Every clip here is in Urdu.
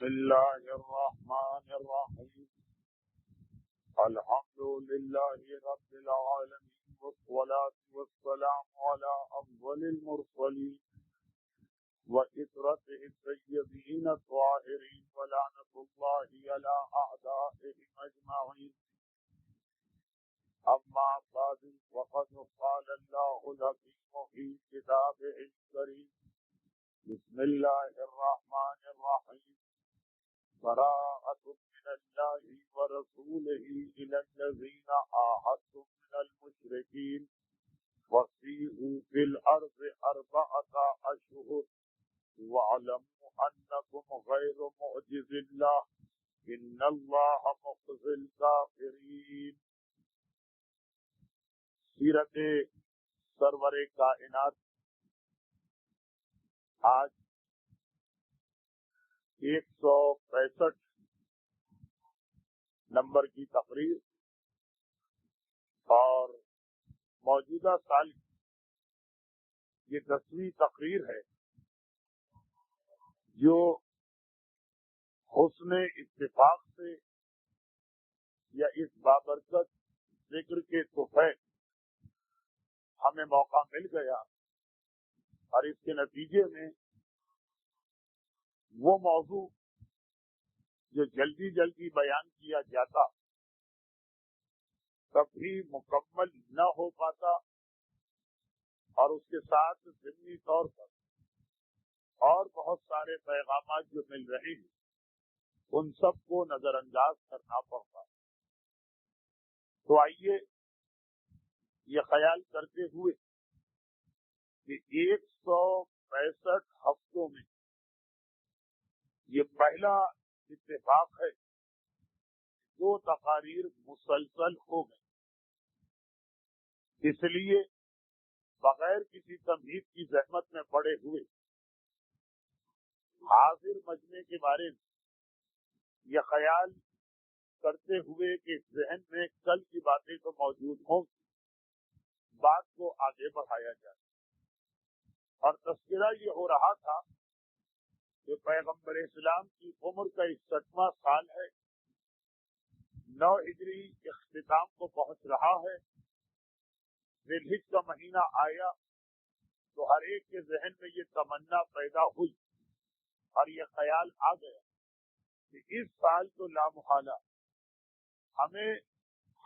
بسم الله الرحمن الرحيم الحمد لله رب العالمين والصلاة والسلام على أفضل المرسلين وإطرته الطيبين الطاهرين ولعنة الله على أعدائهم أجمعين. أما بعد فقد قال الله الحكيم في كتابه الكريم بسم الله الرحمن الرحيم براءة من الله ورسوله إلى الذين عاهدتم من المشركين وسيئوا في الأرض 4 أشهر واعلموا أنكم غير معجز الله إن الله مخزي الكافرين. سیرت سرور کائنات آج 165 نمبر کی تقریر اور موجودہ سال کی یہ 10ویں تقریر ہے جو حسن اتفاق سے یا اس بابرکت ذکر کے توفیق ہمیں موقع مل گیا اور اس کے نتیجے میں وہ موضوع جو جلدی جلدی بیان کیا جاتا کبھی مکمل نہ ہو پاتا اور اس کے ساتھ ضمنی طور پر اور بہت سارے پیغامات جو مل رہے ہیں ان سب کو نظر انداز کرنا پڑتا. تو آئیے یہ خیال کرتے ہوئے کہ 165 ہفتوں میں یہ پہلا اتفاق ہے 2 تقاریر مسلسل ہو گئے. اس لیے بغیر کسی تمہید کی زحمت میں پڑے ہوئے حاضر مجمع کے بارے میں یہ خیال کرتے ہوئے کہ ذہن میں کل کی باتیں تو موجود ہوں بات کو آگے بڑھایا جائے. اور تذکرہ یہ ہو رہا تھا کہ پیغمبر اسلام کی عمر کا 61واں سال ہے. 9 ہجری اختتام کو پہنچ رہا ہے. ذی الحجہ کا مہینہ آیا تو ہر ایک کے ذہن میں یہ تمنا پیدا ہوئی اور یہ خیال آ گیا کہ اس سال تو لامحالہ ہمیں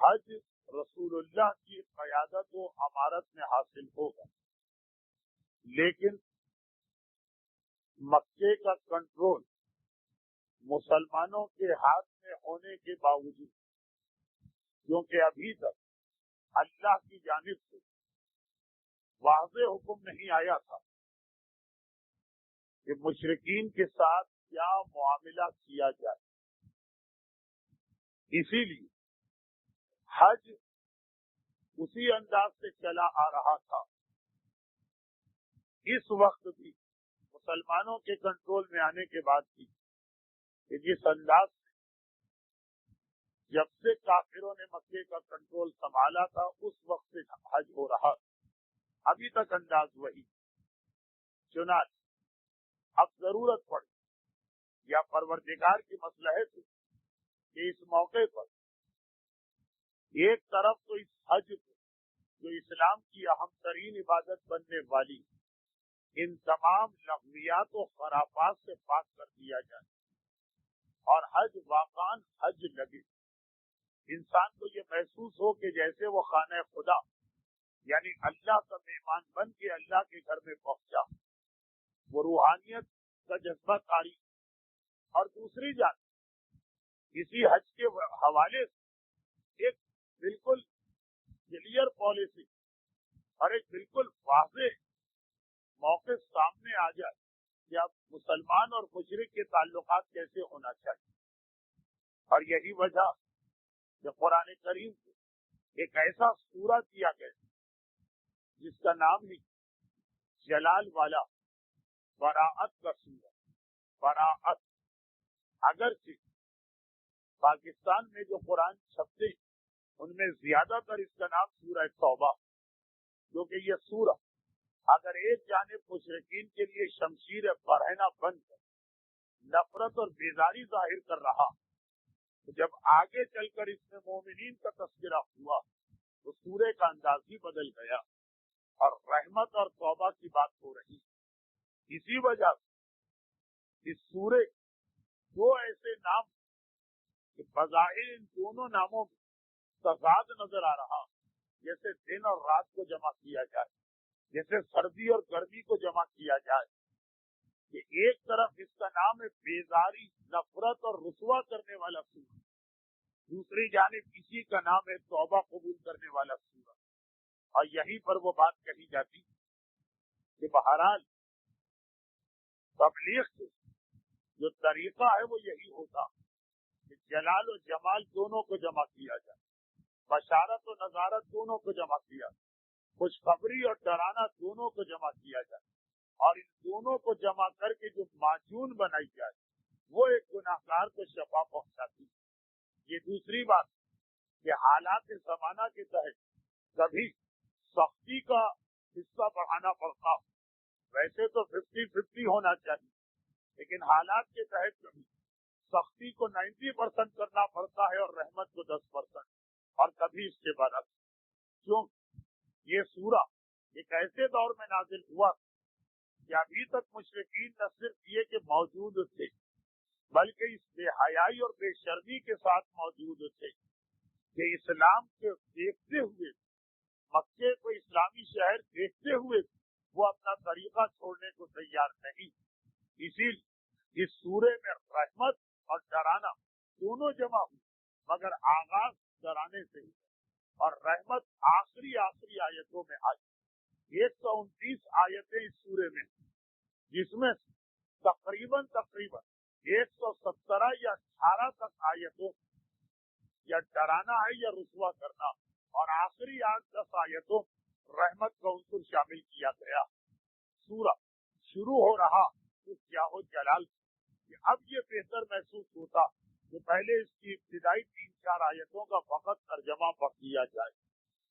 حج رسول اللہ کی قیادت و امارت میں حاصل ہوگا. لیکن مکے کا کنٹرول مسلمانوں کے ہاتھ میں ہونے کے باوجود کیونکہ ابھی تک اللہ کی جانب سے واضح حکم نہیں آیا تھا کہ مشرکین کے ساتھ کیا معاملہ کیا جائے. اسی لیے حج اسی انداز سے چلا آ رہا تھا. اس وقت بھی مسلمانوں کے کنٹرول میں آنے کے بعد بھی کہ جس انداز سے جب سے کافروں نے مکے کا کنٹرول سنبھالا تھا اس وقت سے حج ہو رہا تھا. ابھی تک انداز وہی. چنانچہ اب ضرورت پڑی یا پروردگار کی مصلحت ہے کہ اس موقع پر ایک طرف تو اس حج کو جو اسلام کی اہم ترین عبادت بننے والی ان تمام لغویات و خرافات سے پاک کر دیا جائے اور حج واقعاً حج لگے. انسان کو یہ محسوس ہو کہ جیسے وہ خانہ خدا یعنی اللہ کا مہمان بن کے اللہ کے گھر میں پہنچا. وہ روحانیت کا جذبہ طاری. اور دوسری جانب اسی حج کے حوالے سے ایک بالکل کلیئر پالیسی اور ایک بالکل واضح موقع سامنے آ جائے کہ اب مسلمان اور مشرک کے تعلقات کیسے ہونا چاہیے. اور یہی وجہ کہ قرآن کریم کو ایک ایسا سورہ دیا گیا جس کا نام ہی جلال والا براءت کا سورہ. براءت اگرچہ پاکستان میں جو قرآن چھپتے ان میں زیادہ تر اس کا نام سورہ توبہ کیونکہ یہ سورہ اگر ایک جانب مشرکین کے لیے شمشیر برہنہ بن کر نفرت اور بیزاری ظاہر کر رہا، تو جب آگے چل کر اس میں مومنین کا تذکرہ ہوا تو سورے کا انداز ہی بدل گیا اور رحمت اور توبہ کی بات ہو رہی۔ اسی وجہ سے اس سورے دو ایسے نام کہ بظاہر ان دونوں ناموں میں تضاد نظر آ رہا، جیسے دن اور رات کو جمع کیا جائے، جیسے سردی اور گرمی کو جمع کیا جائے، کہ ایک طرف اس کا نام ہے بیزاری، نفرت اور رسوا کرنے والا سورہ، دوسری جانب اسی کا نام ہے توبہ قبول کرنے والا سورہ۔ اور یہیں پر وہ بات کہی جاتی کہ بہرحال تبلیغ سے جو طریقہ ہے وہ یہی ہوتا کہ جلال و جمال دونوں کو جمع کیا جائے، بشارت و نظارت دونوں کو جمع کیا جائے، خوشخبری اور ڈرانا دونوں کو جمع کیا جائے، اور ان دونوں کو جمع کر کے جو معجون بنائی جائے وہ ایک گناہگار کو شفا پہنچاتی۔ یہ دوسری بات کہ حالات زمانہ کے تحت کبھی سختی کا حصہ بڑھانا پڑتا، ویسے تو 50-50 ہونا چاہیے، لیکن حالات کے تحت کبھی سختی کو 90% کرنا پڑتا ہے اور رحمت کو 10%، اور کبھی اس کے برعکس۔ کیوں؟ یہ سورہ ایک ایسے دور میں نازل ہوا کہ ابھی تک مشرکین نہ صرف یہ کہ موجود تھے بلکہ اس بے حیائی اور بے شرمی کے ساتھ موجود تھے کہ اسلام کو دیکھتے ہوئے، مکے کو اسلامی شہر دیکھتے ہوئے وہ اپنا طریقہ چھوڑنے کو تیار نہیں۔ اسی لیے اس سورے میں رحمت اور ڈرانا دونوں جمع ہوئی، مگر آغاز ڈرانے سے ہی اور رحمت آخری آیتوں میں آئی۔ 129 آیتیں اس سورے میں، جس میں تقریباً 117 یا 18 تک آیتوں یا ڈرانا ہے یا رسوا کرنا، اور آخری 8-10 آیتوں رحمت کا عنصر شامل کیا گیا۔ سورہ شروع ہو رہا اس جاہ و جلال سے، کہ اب یہ بہتر محسوس ہوتا کہ پہلے اس کی ابتدائی 3-4 آیتوں کا فقط ترجمہ پڑھ دیا جائے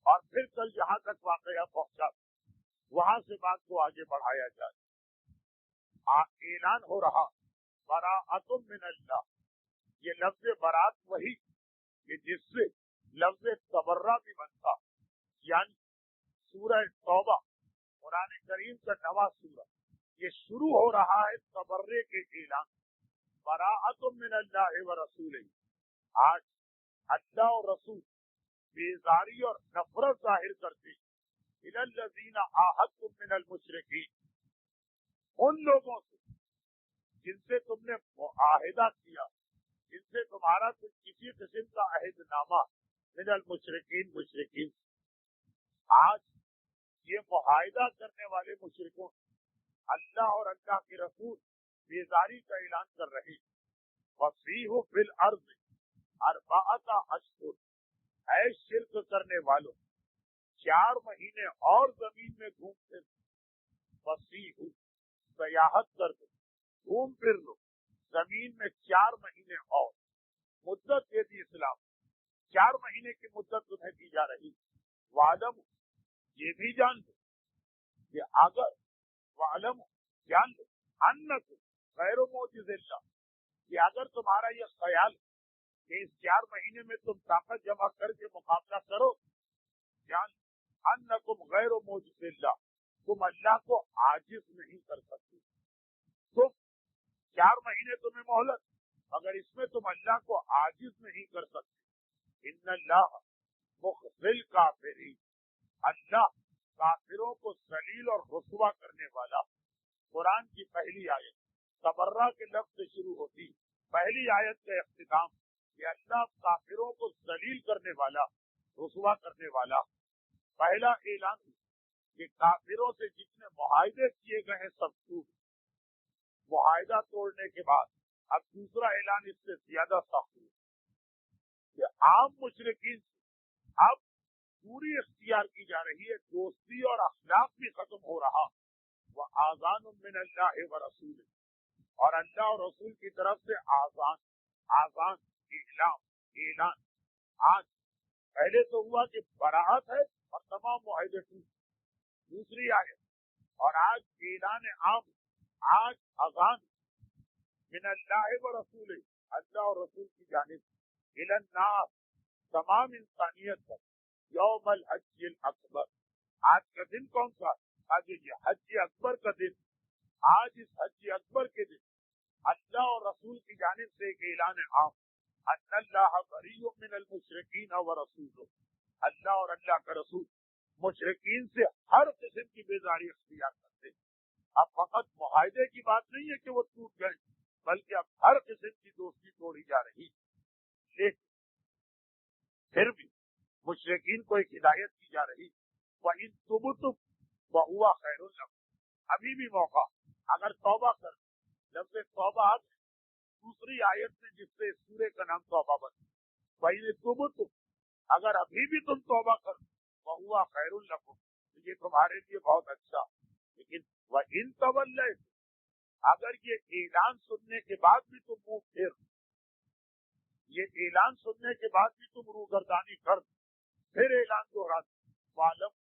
اور پھر کل جہاں تک واقعہ پہنچا وہاں سے بات کو آگے بڑھایا جائے۔ اعلان ہو رہا براءۃ من اللہ، یہ لفظ برات وہی کہ جس سے لفظ تبرہ بھی بنتا، یعنی سورہ توبہ قرآن کریم کا نواں سورہ، یہ شروع ہو رہا ہے تبرے کے اعلان، براءۃ من اللہ و رسولہ۔ آج اللہ اور رسول بیزاری اور نفرت ظاہر کرتے الی الذین عاہدتم من المشرکین، ان لوگوں سے جن سے تم نے معاہدہ کیا، جن سے تمہارا کسی قسم کا عہد نامہ، من المشرکین، مشرکین۔ آج یہ معاہدہ کرنے والے مشرکوں اللہ اور اللہ کے رسول بیزاری کا اعلان کر رہے، وَفِيهُ فِي الْأَرْضِ أَرْبَعَةَ أَشْهُرٍ، اے شرک کرنے والوں 4 مہینے اور زمین میں گھومتے رہو، وَفِيهُ سیاحت کر دو، گھوم پھر لو زمین میں 4 مہینے اور، مدت دے دی اسلام، 4 مہینے کی مدت تمہیں دی جا رہی۔ وعلم، یہ بھی جان لو کہ اگر وعلم، جان لو انکم غیر معجز اللہ، کہ اگر تمہارا یہ خیال کہ اس 4 مہینے میں تم طاقت جمع کر کے مقابلہ کرو، جان انکم غیر معجز اللہ، تم اللہ کو عاجز نہیں کر سکتے۔ تم 4 مہینے تمہیں مہلت، مگر اس میں تم اللہ کو عاجز نہیں کر سکتے۔ ان اللہ مخزی الکافرین، اللہ کافروں کو ذلیل اور رسوا کرنے والا۔ قرآن کی پہلی آیت تبرہ کے لفظ سے شروع ہوتی، پہلی آیت کا اختتام کہ اللہ کافروں کو ذلیل کرنے والا، رسوا کرنے والا۔ پہلا اعلان کہ کافروں سے جتنے معاہدے کیے گئے ہیں سب ٹوٹ، معاہدہ توڑنے کے بعد اب دوسرا اعلان اس سے زیادہ سخت ہے کہ عام مشرکین سے اب دوری اختیار کی جا رہی ہے، دوستی اور اخلاق بھی ختم ہو رہا۔ وَآذَانٌ مِّنَ اللَّهِ وَرَسُولِهِ، اور اللہ اور رسول کی طرف سے آذان، اعلان۔ آج پہلے تو ہوا کہ براعت ہے اور تمام معاہدے ٹوٹ، دوسری آیت، اور آج اعلان عام، آج اذان من اللہ و رسول، اللہ اور رسول کی جانب، الی الناس، تمام انسانیت پر، یوم الحج الاکبر، آج کا دن کون سا؟ آج یہ حج اکبر کا دن، آج اس حج اکبر کے دن اللہ اور رسول کی جانب سے ایک اعلان عام، ان اللہ بریء من المشرکین ورسولہ، اللہ اور اللہ کا رسول مشرکین سے ہر قسم کی بیزاری اختیار کرتے ہیں۔ اب فقط معاہدے کی بات نہیں ہے کہ وہ ٹوٹ گئے، بلکہ اب ہر قسم کی دوستی توڑی جا رہی، لیکن پھر بھی مشرکین کو ایک ہدایت کی جا رہی، وَإِن تُبْتُمْ وَهُوَ خَيْرٌ لَكُمْ، ابھی بھی موقع، اگر توبہ کر، لفظ توبہ دوسری آیت میں جس سے سورے کا نام توبہ بنا، وَإِن تُبْتُمْ، اگر ابھی بھی تم توبہ کر، وَهُوَ خَيْرٌ لَكُمْ، تو یہ تمہارے لیے بہت اچھا، لیکن وَإِن تَوَلَّيْتُمْ، اگر یہ اعلان سننے کے بعد بھی تم منہ پھیر، یہ اعلان سننے کے بعد بھی تم روگردانی کر، پھر اعلان دوہرا، وَاعْلَمْ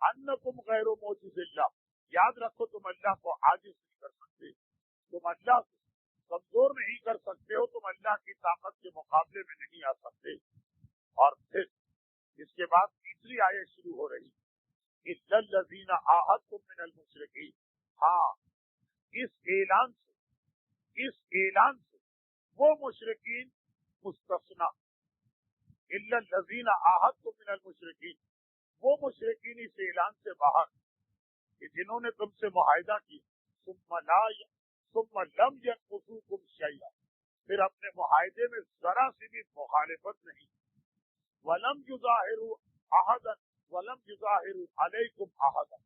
أَنَّكُمْ غَيْرُ مُعْجِزِ اللَّهِ، یاد رکھو تم اللہ کو عاجز نہیں کر سکتے، تم اللہ کو کمزور نہیں کر سکتے ہو، تم اللہ کی طاقت کے مقابلے میں نہیں آ سکتے۔ اور پھر اس کے بعد تیسری آیت شروع ہو رہی، إِلَّا الَّذِينَ عَاهَدتُّم مِّنَ الْمُشْرِكِينَ، ہاں اس اعلان سے وہ مشرکین مستثنا، إِلَّا الَّذِينَ عَاهَدتُّم مِّنَ الْمُشْرِكِينَ، وہ مشرکین اس اعلان سے باہر کہ جنہوں نے تم سے معاہدہ کی، ثم لم ينقصوكم شيئا، پھر اپنے معاہدے میں ذرا سی بھی مخالفت نہیں، ولم يظاهروا احدا ولم يظاهروا عليكم احدا،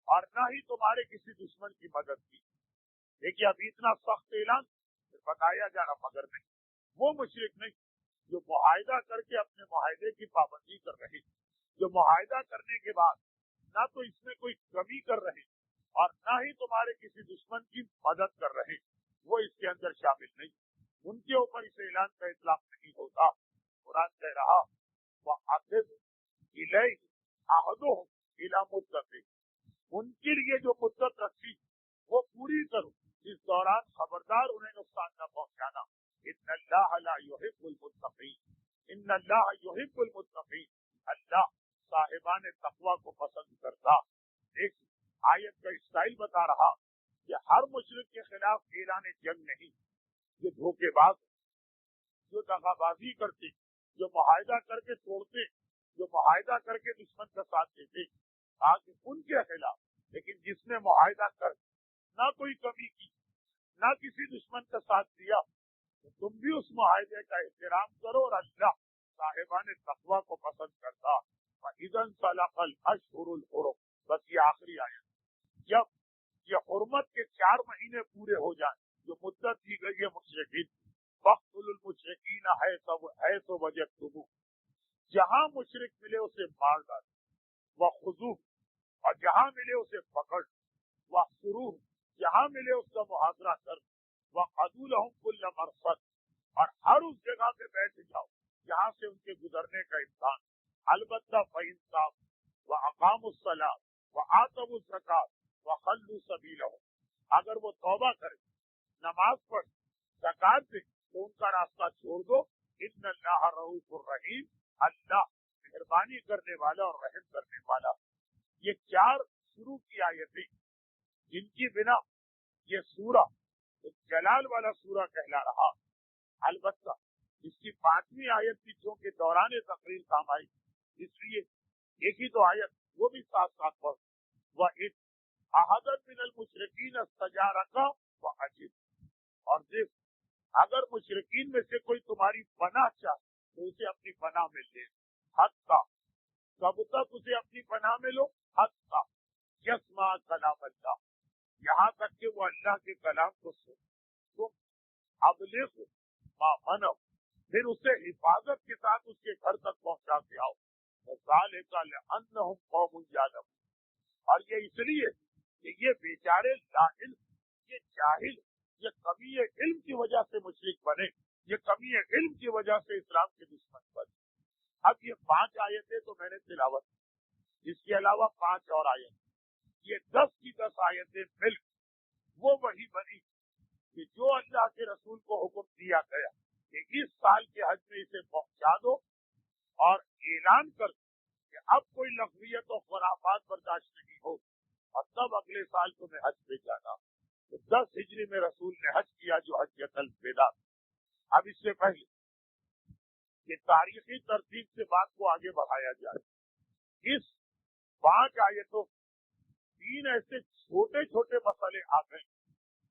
اور نہ ہی تمہارے کسی دشمن کی مدد کی۔ دیکھیے اب اتنا سخت اعلان پھر بتایا جا رہا، مگر نہیں، وہ مشرک نہیں جو معاہدہ کر کے اپنے معاہدے کی پابندی کر رہے، جو معاہدہ کرنے کے بعد نہ تو اس میں کوئی کمی کر رہے اور نہ ہی تمہارے کسی دشمن کی مدد کر رہے، وہ اس کے اندر شامل نہیں، ان کے اوپر اس اعلان کا اطلاق نہیں ہوتا۔ قرآن کہہ رہا وَأَخِذْ إِلَيْهِ عَهْدُهُمْ إِلَى مُدَّتِهِ، ان کے لیے جو مدت رکھی وہ پوری کرو، اس دوران خبردار انہیں نقصان نہ پہنچانا۔ إِنَّ اللَّهَ لَا يُحِبُّ الْمُتَّقِينَ، إِنَّ اللَّهَ يُحِبُّ الْمُتَّقِينَ، اللہ صاحبان تقویٰ کو پسند کرتا۔ ایک آیت کا اسٹائل بتا رہا کہ ہر مشرک کے خلاف اعلان جنگ نہیں، جو دھوکے باز، جو دغا بازی کرتے، جو معاہدہ کر کے توڑتے، جو معاہدہ کر کے دشمن کا ساتھ دیتے، تاکہ ان کے خلاف، لیکن جس نے معاہدہ کر نہ کوئی کمی کی، نہ کسی دشمن کا ساتھ دیا، تو تم بھی اس معاہدے کا احترام کرو، اور اللہ صاحبان تقویٰ کو پسند کرتا۔ وَإِذَا انسَلَخَ الْأَشْهُرُ الْحُرُمُ، بس یہ آخری آیت، جب یہ حرمت کے 4 مہینے پورے ہو جائیں جو مدت دی گئی ہے مشرکین، فَاقْتُلُوا الْمُشْرِكِينَ حَيْثُ وَجَدتُّمُوهُمْ، جہاں مشرک ملے اسے مار ڈالو، وَخُذُوهُ، اور جہاں ملے اسے پکڑ، وَاحْصُرُوهُ، جہاں ملے اس کا محاصرہ کر، وَقَعُوا لَهُمْ كُلَّ مَرْصَدٍ، اور ہر اس جگہ پہ بیٹھ جاؤ جہاں سے ان کے گزرنے کا امکان، البتہ فَإِن تابوا وَأَقَامُوا الصَّلَاةَ وَآتَوُا الزَّكَاةَ وَخَلُّوا سَبِيلَهُمْ، اگر وہ توبہ کرے، نماز پڑھ، زکات دے، تو ان کا راستہ چھوڑ دو، إِنَّ اللَّهَ رَءُوفٌ رَحِيمٌ، اللہ مہربانی کرنے والا اور رحم کرنے والا۔ یہ 4 شروع کی آیتیں جن کی بنا یہ سورہ جلال والا سورہ کہلا رہا، البتہ اس کی 5ویں آیت بھی چونکہ دوران تقریر کام آئی، اس لیے ایک ہی تو آیت وہ بھی ساتھ ساتھ پڑھ، وَإِذْ أَحَدًا مِّنَ الْمُشْرِكِينَ اسْتَجَارَكَ فَأَجِرْهُ، اور دیکھ اگر مشرکین میں سے کوئی تمہاری پناہ چاہے تو اسے اپنی پناہ میں لے، حتیٰ کب تک اسے اپنی پناہ میں لو، حتیٰ یسمع کلام اللہ، یہاں تک کہ وہ اللہ کے کلام کو سن، تم ابلغ ما منع، پھر اسے حفاظت کے ساتھ اس کے گھر تک پہنچا کے آؤ، وَذَلِكَ لِأَنَّهُمْ قَوْمٌ يَعْلَمُونَ، اور یہ اس لیے کہ یہ بیچارے لا علم، یہ جاہل، یہ کمی علم کی وجہ سے مشرک بنے، یہ کمی علم کی وجہ سے اسلام کے دشمن بنے۔ اب یہ 5 آیتیں تو میں نے تلاوت، اس کے علاوہ 5 اور آیت، یہ 10 کی 10 آیتیں مل وہ وہی بنی کہ جو اللہ کے رسول کو حکم دیا گیا کہ اس سال کے حج میں اسے پہنچا دو اور اعلان کر دو کہ اب کوئی لغویت و خرافات برداشت نہیں ہو اور تب اگلے سال تمہیں حج پہ جانا. تو 10 ہجری میں رسول نے حج کیا جو حجۃ الوداع. اب اس سے پہلے کہ تاریخی ترتیب سے بات کو آگے بڑھایا جائے، اس 5 آیتوں 3 ایسے چھوٹے چھوٹے مسئلے آ گئے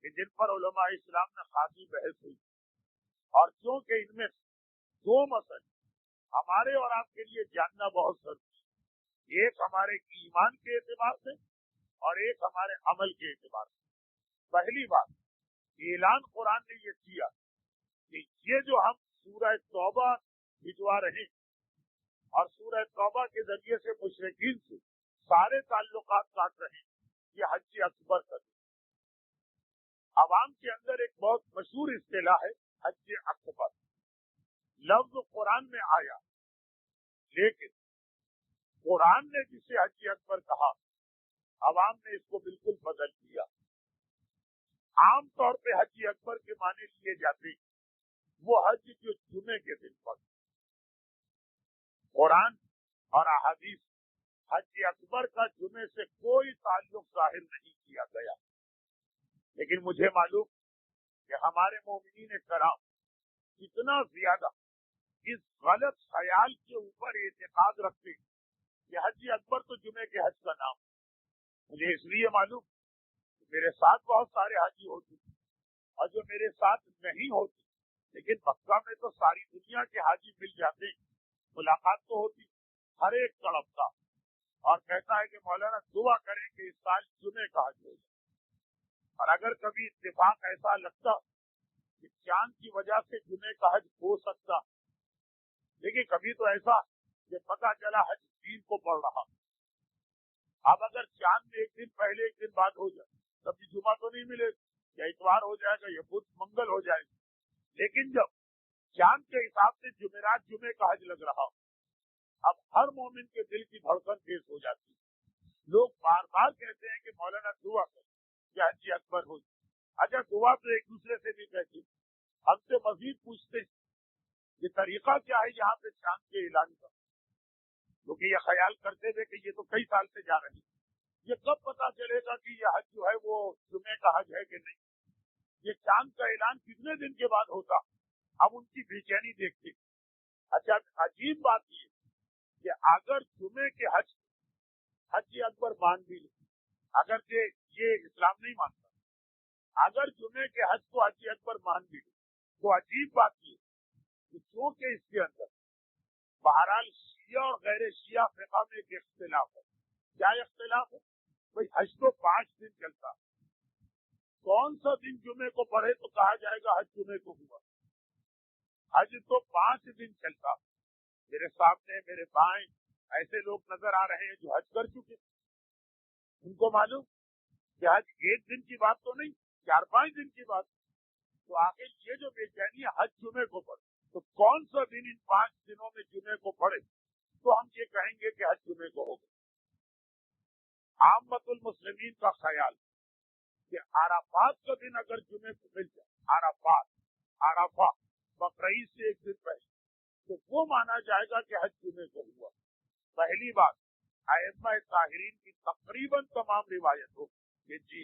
کہ جن پر علماء اسلام نے خاصی بحث ہوئی، اور کیونکہ ان میں 2 مسئلے ہمارے اور آپ کے لیے جاننا بہت ضروری ہے، ایک ہمارے ایمان کے اعتبار سے اور ایک ہمارے عمل کے اعتبار سے. پہلی بات، اعلان قرآن نے یہ کیا کہ یہ جو ہم سورہ توبہ بھجوا رہے ہیں اور سورہ توبہ کے ذریعے سے مشرکین سے سارے تعلقات کاٹ رہے ہیں، یہ حج اکبر کا. عوام کے اندر ایک بہت مشہور اصطلاح ہے حج اکبر. لفظ قرآن میں آیا، لیکن قرآن نے جسے حج اکبر کہا عوام نے اس کو بالکل بدل دیا. عام طور پہ حج اکبر کے معنی لیے جاتے ہیں وہ حج جو جمعے کے دن پر. قرآن اور احادیث حج اکبر کا جمعے سے کوئی تعلق ظاہر نہیں کیا گیا، لیکن مجھے معلوم کہ ہمارے مومنین کرام کتنا زیادہ اس غلط خیال کے اوپر اعتقاد رکھتے ہیں کہ حج اکبر تو جمعے کے حج کا نام. مجھے اس لیے معلوم کہ میرے ساتھ بہت سارے حاجی ہوتے ہیں اور جو میرے ساتھ نہیں ہوتے، لیکن مکہ میں تو ساری دنیا کے حاجی مل جاتے ہیں، ملاقات تو ہوتی، ہر ایک تڑپتا اور کہتا ہے کہ مولانا دعا کریں کہ اس سال جمعے کا حج ہو جائے. اور اگر کبھی اتفاق ایسا لگتا کہ چاند کی وجہ سے جمعے کا حج ہو سکتا، لیکن کبھی تو ایسا کہ پتہ چلا حج دین کو پڑ رہا. اب اگر چاند میں ایک دن پہلے ایک دن بعد ہو جائے تب جمعہ تو نہیں ملے گا، یا اتوار ہو جائے گا یا بدھ منگل ہو جائے گا. لیکن جب چاند کے حساب سے جمعرات جمعے کا حج لگ رہا، اب ہر مومن کے دل کی دھڑکن تیز ہو جاتی ہے. لوگ بار بار کہتے ہیں کہ مولانا دعا کریں کہ حج اکبر ہو جائے. اچھا دعا تو ایک دوسرے سے بھی کہتے ہیں، ہم سے مزید پوچھتے ہیں یہ طریقہ کیا ہے یہاں پہ چاند کے اعلان کا، کیونکہ یہ خیال کرتے ہوئے کہ یہ تو کئی سال سے جا رہے ہیں، یہ کب پتا چلے گا کہ یہ حج جو ہے وہ جمعے کا حج ہے کہ نہیں، یہ چاند کا اعلان کتنے دن کے بعد ہوتا. ہم ان کی بے چینی دیکھتے. اچھا عجیب بات یہ کہ اگر جمعے کے حج اکبر مان بھی لے، اگرچہ یہ اسلام نہیں مانتا، اگر جمعے کے حج کو حج اکبر مان بھی لے تو عجیب بات یہ کہ چونکہ اس کے اندر بہرحال شیعہ اور غیر شیعہ فقہ میں ایک اختلاف ہے. کیا اختلاف ہے؟ بھائی حج تو 5 دن چلتا، کون سا دن جمعے کو پڑھے تو کہا جائے گا حج جمعے کو ہوا. حج تو 5 دن چلتا. میرے سامنے میرے بائیں ایسے لوگ نظر آ رہے ہیں جو حج کر چکے، ان کو معلوم کہ حج 1 دن کی بات تو نہیں، 4-5 دن کی بات. تو آخر یہ جو بے چینی حج جمعے کو پڑھے، تو کون سا دن ان 5 دنوں میں جمعے کو پڑھے تو ہم یہ کہیں گے کہ حج جمعے کو ہوگا. عامت المسلمین کا خیال کہ عرفات کا دن اگر جمعے کو مل جائے، عرفہ بقرعید سے 1 دن پہلے، تو وہ مانا جائے گا کہ حج جمعے کو ہوا. پہلی بات، ائمہ طاہرین کی تقریباً تمام روایتوں کہ جی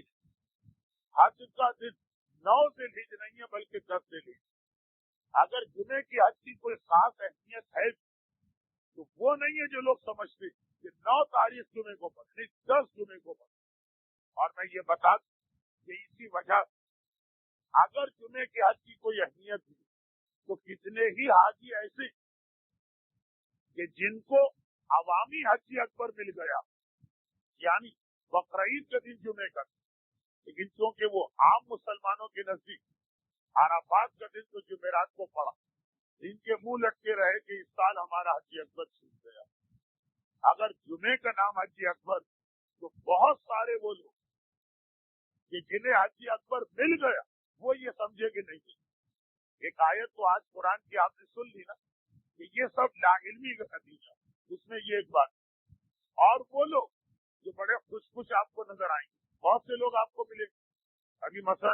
حج کا دن 9 ذی الحجہ نہیں ہے بلکہ 10 ذی الحجہ. اگر جمعے کی حج کی کوئی خاص اہمیت ہے تو وہ نہیں ہے جو لوگ سمجھتے کہ 9 تاریخ جمعے کو پڑھے، 10 جمعے کو پڑھے. اور میں یہ بتا دوں کہ اسی وجہ اگر جمعے کے حج کی کوئی اہمیت ہے تو کتنے ہی حاجی ایسے کہ جن کو عوامی حج اکبر مل گیا، یعنی بقرعید کے دن جمعے کا، لیکن چونکہ وہ عام مسلمانوں کے نزدیک عرفات کا دن تو جمعرات کو پڑا، ان کے منہ لٹکے رہے کہ اس سال ہمارا حج اکبر چھوٹ گیا. اگر جمعے کا نام حج اکبر تو بہت سارے وہ لوگ کہ جنہیں حج اکبر مل گیا وہ یہ سمجھے کہ نہیں. ایک آیت تو آج قرآن کی آپ نے سن لی نا کہ یہ سب لا علمی کا نتیجہ، اس میں یہ ایک بات. اور وہ لوگ جو بڑے خوش آپ کو نظر آئیں گے، بہت سے لوگ آپ کو ملے. ابھی مثلا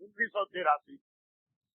1983।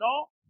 9,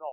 9,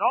9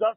10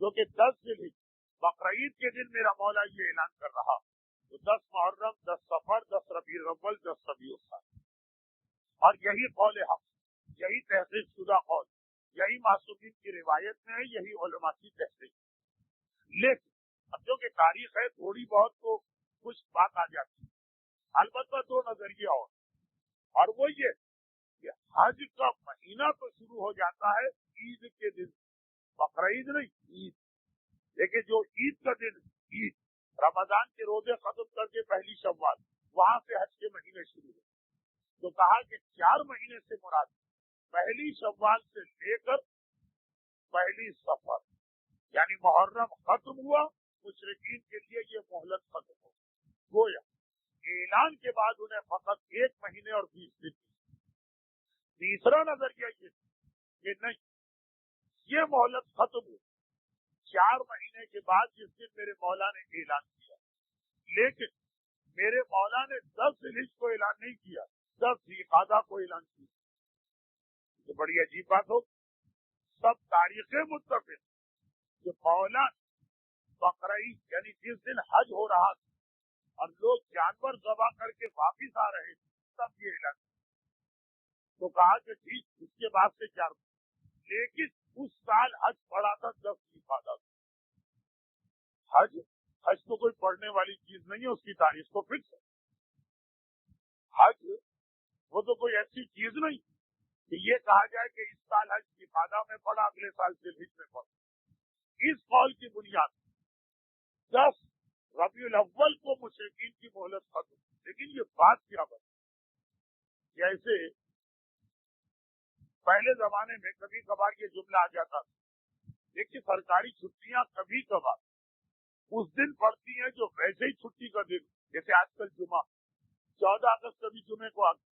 جو کہ 10 ذی بقرعید کے دن میرا مولا یہ اعلان کر رہا تو 10 محرم، 10 صفر، 10 ربیع الاول، 10 ربیع الثانی، اور یہی قول حق، یہی تحقیق شدہ قول، یہی معصومین کی روایت میں ہے، یہی علماء کی تحقیق. لیکن اب جو کہ تاریخ ہے تھوڑی بہت تو کچھ بات آ جاتی ہے. البتہ دو نظریے اور وہ یہ کہ حج کا مہینہ تو شروع ہو جاتا ہے عید کے دن، بقرعید نہیں عید، لیکن جو عید کا دن، عید رمضان کے روزے ختم کر کے پہلی شوال، وہاں سے حج کے مہینے شروع ہوئے. تو کہا کہ 4 مہینے سے مراد پہلی شوال سے لے کر پہلی صفر، یعنی محرم ختم ہوا، مشرکین کے لیے یہ مہلت ختم ہو گویا اعلان کے بعد انہیں فقط 1 مہینے اور 20 دن. تیسرا نظریہ یہ کہ نہیں، یہ مہلت ختم ہوئی 4 مہینے کے بعد جس دن میرے مولا نے اعلان کیا، لیکن میرے مولا نے 10 ذی کو اعلان نہیں کیا، 10 ذی القعدہ کو اعلان کیا. تو بڑی عجیب بات ہو، سب تاریخیں متفق کہ مولا بقرعید یعنی جس دن حج ہو رہا تھا اور لوگ جانور ذبح کر کے واپس آ رہے تھے تب یہ اعلان. تو کہا کہ ٹھیک اس کے بعد سے 4 مہینے، لیکن اس سال حج پڑا تھا 10 ذی القعدہ. حج تو کوئی پڑھنے والی چیز نہیں ہے، اس کی تاریخ کو فکس ہے. حج وہ تو کوئی ایسی چیز نہیں کہ یہ کہا جائے کہ اس سال حج ذی القعدہ میں پڑا، اگلے سال ذی الحجہ میں پڑا. اس قول کی بنیاد 10 ربیع الاول کو مشرکین کی مہلت ختم. لیکن یہ بات کیا بات، جیسے پہلے زمانے میں کبھی کبھار یہ جملہ آ جاتا تھا، لیکن سرکاری چھٹیاں کبھی کبھار اس دن پڑتی ہیں جو ویسے ہی چھٹی کا دن، جیسے آج کل جمعہ 14 اگست کبھی جمعے کو آتی.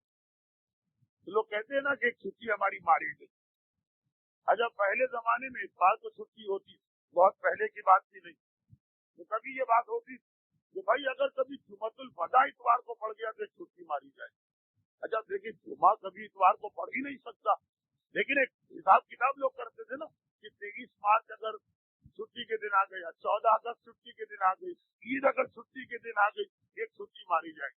لوگ کہتے ہیں نا کہ ایک چھٹی ہماری ماری گئی. اچھا پہلے زمانے میں اتوار کو چھٹی ہوتی، بہت پہلے کی بات بھی نہیں، تو کبھی یہ بات ہوتی کہ بھائی اگر کبھی جمعۃ الوداع اتوار کو پڑ گیا تو چھٹی ماری جائے. اچھا دیکھیے جمعہ کبھی اتوار کو پڑھ ہی نہیں سکتا، لیکن ایک حساب کتاب لوگ کرتے تھے نا کہ 23 مارچ اگر چھٹی کے دن آ گئی، 14 اگست چھٹی کے دن آ گئی، عید اگر چھٹی کے دن آ گئی، ایک چھٹی ماری جائے.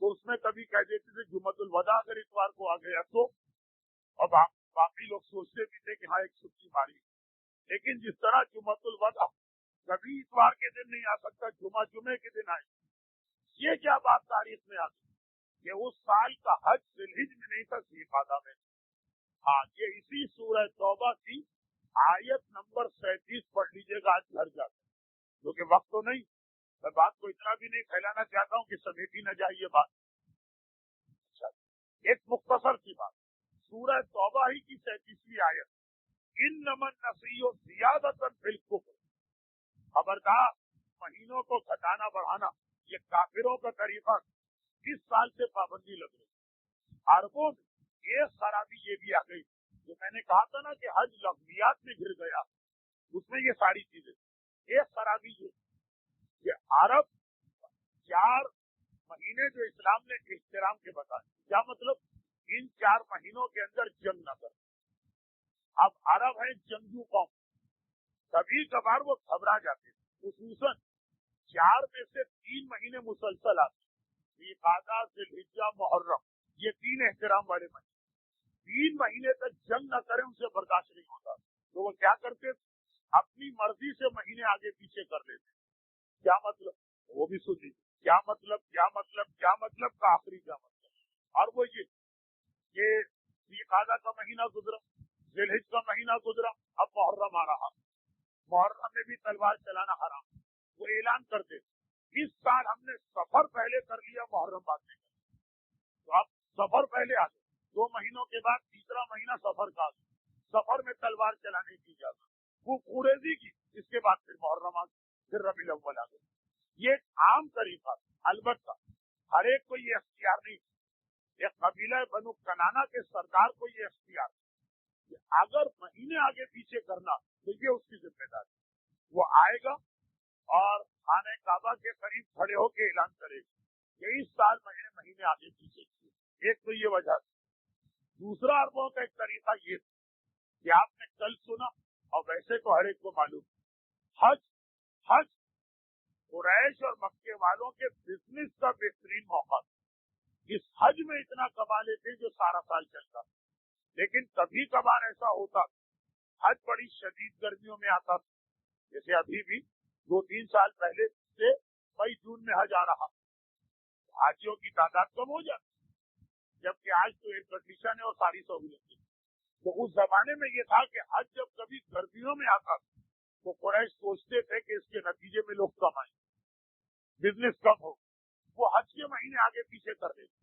تو اس میں کبھی کہہ دیتے تھے جمعۃ الوداع اگر اتوار کو آ گیا تو، اور باقی لوگ سوچتے بھی تھے کہ ہاں ایک چھٹی ماری. لیکن جس طرح جمعۃ الوداع کبھی اتوار کے دن نہیں آ سکتا، جمعے کے دن آئے، یہ کیا بات تاریخ میں آتی کہ اس سال کا حج ذی الحجہ میں نہیں تھا، ذی القعدہ میں. ہاں یہ اسی سورہ توبہ کی آیت نمبر 37 پڑھ لیجیے گا آج گھر جا کر، کیونکہ وقت تو نہیں، میں بات کو اتنا بھی نہیں پھیلانا چاہتا ہوں کہ سمیٹی نہ جائے یہ بات. اچھا ایک مختصر سی بات، سورہ توبہ ہی کی 37ویں آیت، انما النسیء زیادۃ فی الکفر، خبردار مہینوں کو گھٹانا بڑھانا یہ کافروں کا طریقہ. اس سال سے پابندی لگ رہی. عربوں میں ایک خرابی یہ بھی آ گئی، جو میں نے کہا تھا نا کہ حج لغویات میں گر گیا، اس میں یہ ساری چیزیں. ایک خرابی یہ کہ عرب 4 مہینے جو اسلام نے احترام کے بتائے، کیا مطلب ان 4 مہینوں کے اندر جنگ نہ کر. اب عرب ہیں جنگجو قوم، کبھی کبھار وہ گھبرا جاتے، خصوصاً 4 میں سے 3 مہینے مسلسل آتے، ذی القعدہ، ذی الحجہ، محرم، یہ 3 احترام والے مہینے. 3 مہینے تک جنگ نہ کریں ان سے برداشت نہیں ہوتا، تو وہ کیا کرتے اپنی مرضی سے مہینے آگے پیچھے کر لیتے. کیا مطلب وہ بھی سن لیجیے، کیا مطلب کا آخری کیا مطلب. اور وہ یہ کہ ذی القعدہ کا مہینہ گزرا، ذی الحجہ کا مہینہ گزرا، اب محرم آ رہا، محرم میں بھی تلوار چلانا حرام. وہ اعلان کرتے اس سال ہم نے سفر پہلے کر لیا، محرم بعد میں کر لیا. تو آپ سفر پہلے آ گئے، 2 مہینوں کے بعد تیسرا مہینہ سفر کا، سفر میں تلوار چلانے کی اجازت، وہ قریظی کی، اس کے بعد پھر محرم آ گئی، پھر ربیع الاول آ گئی. یہ ایک عام طریقہ، البتہ ہر ایک کو یہ اختیار نہیں. ایک قبیلہ بنو کنانا کے سردار کو یہ اختیار کہ اگر مہینے آگے پیچھے کرنا تو یہ اس کی ذمہ داری. وہ آئے گا اور خانہ کعبہ کے قریب کھڑے ہو کے اعلان کرے گا کہ اس سال مہینے آگے پیچھے کیے. ایک تو یہ وجہ تھی. دوسرا عربوں کا ایک طریقہ یہ کہ آپ نے کل سنا، اور ویسے تو ہر ایک کو معلوم حج قریش اور مکے والوں کے بزنس کا بہترین موقع تھا. اس حج میں اتنا کما لیتے جو سارا سال چلتا. لیکن کبھی کبھار ایسا ہوتا حج بڑی شدید گرمیوں میں آتا تھا, جیسے ابھی بھی 2-3 سال پہلے سے مئی جون میں حج آ رہا, حاجیوں کی تعداد کم ہو جاتی, جبکہ آج تو ایئر کنڈیشن ہے اور ساری سہولتیں. تو اس زمانے میں یہ تھا کہ حج جب کبھی گرمیوں میں آتا تھا تو قریش سوچتے تھے کہ اس کے نتیجے میں لوگ کم آئیں, بزنس کم ہو, وہ حج کے مہینے آگے پیچھے کر دیتے.